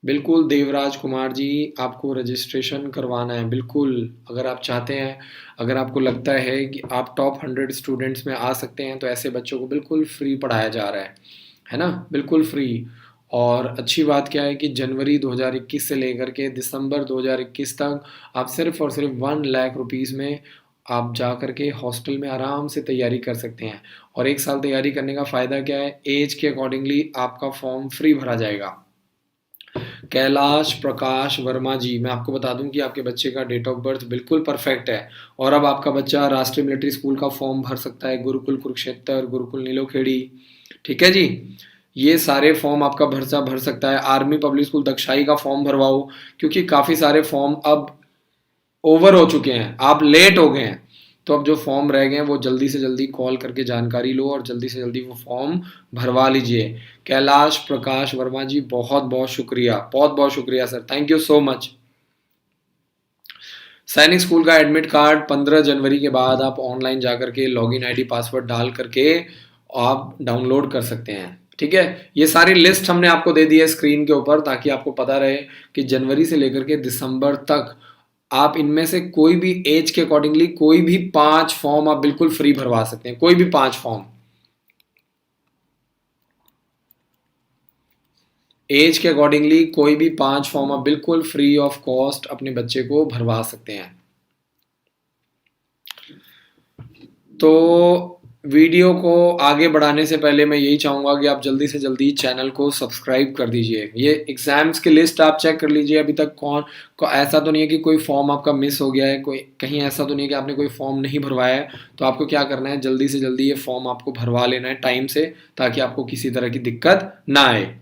बिल्कुल देवराज कुमार जी, आपको रजिस्ट्रेशन करवाना है बिल्कुल, अगर आप चाहते हैं, अगर आपको लगता है कि आप टॉप 100 स्टूडेंट्स में आ सकते हैं तो ऐसे बच्चों को बिल्कुल फ्री पढ़ाया जा रहा है ना, बिल्कुल फ्री। और अच्छी बात क्या है कि जनवरी 2021 से लेकर के दिसंबर 2021 तक आप सिर्फ और सिर्फ 1 लाख रुपीज़ में आप जा कर के हॉस्टल में आराम से तैयारी कर सकते हैं। और 1 साल तैयारी करने का फ़ायदा क्या है, एज के अकॉर्डिंगली आपका फॉर्म फ्री भरा जाएगा। कैलाश प्रकाश वर्मा जी, मैं आपको बता दूं कि आपके बच्चे का डेट ऑफ बर्थ बिल्कुल परफेक्ट है और अब आपका बच्चा राष्ट्रीय मिलिट्री स्कूल का फॉर्म भर सकता है, गुरुकुल कुरुक्षेत्र, गुरुकुल नीलोखेड़ी, ठीक है जी, ये सारे फॉर्म आपका भर सकता है। आर्मी पब्लिक स्कूल दक्षाई का फॉर्म भरवाओ, क्योंकि काफ़ी सारे फॉर्म अब ओवर हो चुके हैं, आप लेट हो गए हैं, तो अब जो फॉर्म रह गए हैं वो जल्दी से जल्दी कॉल करके जानकारी लो और जल्दी से जल्दी वो फॉर्म भरवा लीजिए। कैलाश प्रकाश वर्मा जी बहुत बहुत शुक्रिया, बहुत बहुत शुक्रिया sir, thank you so much. सैनिक स्कूल का एडमिट कार्ड 15 जनवरी के बाद आप ऑनलाइन जाकर के लॉगिन आईडी पासवर्ड डाल करके आप डाउनलोड कर सकते हैं, ठीक है। ये सारी लिस्ट हमने आपको दे दी है स्क्रीन के ऊपर, ताकि आपको पता रहे कि जनवरी से लेकर के दिसंबर तक आप इनमें से कोई भी एज के अकॉर्डिंगली कोई भी 5 फॉर्म आप बिल्कुल फ्री भरवा सकते हैं, कोई भी 5 फॉर्म एज के अकॉर्डिंगली, कोई भी 5 फॉर्म आप बिल्कुल फ्री ऑफ कॉस्ट अपने बच्चे को भरवा सकते हैं। तो वीडियो को आगे बढ़ाने से पहले मैं यही चाहूँगा कि आप जल्दी से जल्दी चैनल को सब्सक्राइब कर दीजिए। ये एग्ज़ाम्स की लिस्ट आप चेक कर लीजिए, अभी तक ऐसा तो नहीं है कि कोई फॉर्म आपका मिस हो गया है, कोई कहीं ऐसा तो नहीं है कि आपने कोई फॉर्म नहीं भरवाया है। तो आपको क्या करना है, जल्दी से जल्दी ये फॉर्म आपको भरवा लेना है टाइम से, ताकि आपको किसी तरह की दिक्कत ना आए।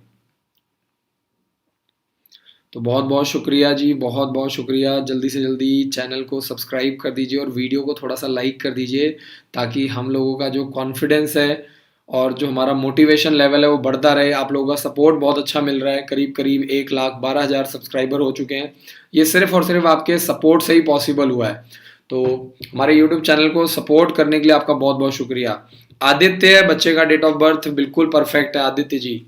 तो बहुत बहुत शुक्रिया जी, बहुत बहुत शुक्रिया। जल्दी से जल्दी चैनल को सब्सक्राइब कर दीजिए और वीडियो को थोड़ा सा लाइक कर दीजिए, ताकि हम लोगों का जो कॉन्फिडेंस है और जो हमारा मोटिवेशन लेवल है वो बढ़ता रहे। आप लोगों का सपोर्ट बहुत अच्छा मिल रहा है, करीब करीब 1,12,000 सब्सक्राइबर हो चुके हैं। ये सिर्फ और सिर्फ आपके सपोर्ट से ही पॉसिबल हुआ है। तो हमारे यूट्यूब चैनल को सपोर्ट करने के लिए आपका बहुत बहुत शुक्रिया। आदित्य, बच्चे का डेट ऑफ बर्थ बिल्कुल परफेक्ट है आदित्य जी,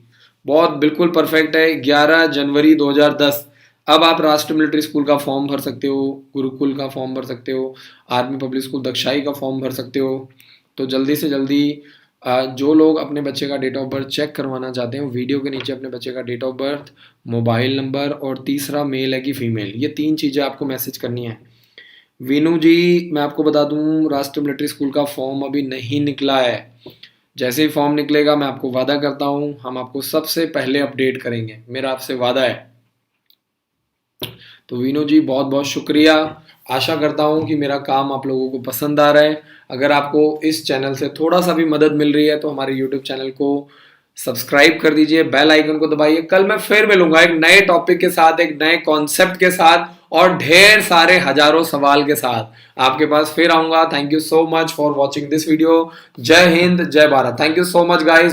बहुत बिल्कुल परफेक्ट है, 11 जनवरी 2010। अब आप राष्ट्रीय मिलिट्री स्कूल का फॉर्म भर सकते हो, गुरुकुल का फॉर्म भर सकते हो, आर्मी पब्लिक स्कूल दक्षाई का फॉर्म भर सकते हो। तो जल्दी से जल्दी जो लोग अपने बच्चे का डेट ऑफ बर्थ चेक करवाना चाहते हैं, वीडियो के नीचे अपने बच्चे का date of birth, mobile number और तीसरा मेल है कि फीमेल, ये 3 चीज़ें आपको मैसेज करनी है। वीनू जी, मैं आपको बता दूं, राष्ट्रीय मिलिट्री स्कूल का फॉर्म अभी नहीं निकला है। जैसे ही फॉर्म निकलेगा मैं आपको वादा करता हूं, हम आपको सबसे पहले अपडेट करेंगे, मेरा आपसे वादा है। तो वीनू जी बहुत बहुत शुक्रिया। आशा करता हूं कि मेरा काम आप लोगों को पसंद आ रहा है। अगर आपको इस चैनल से थोड़ा सा भी मदद मिल रही है तो हमारे यूट्यूब चैनल को सब्सक्राइब कर दीजिए, बेल आइकन को दबाइए। कल मैं फिर मिलूंगा एक नए टॉपिक के साथ, एक नए कॉन्सेप्ट के साथ और ढेर सारे हजारों सवाल के साथ आपके पास फिर आऊंगा। Thank you so much for watching this video. जय हिंद, जय Bharat. Thank you so much guys.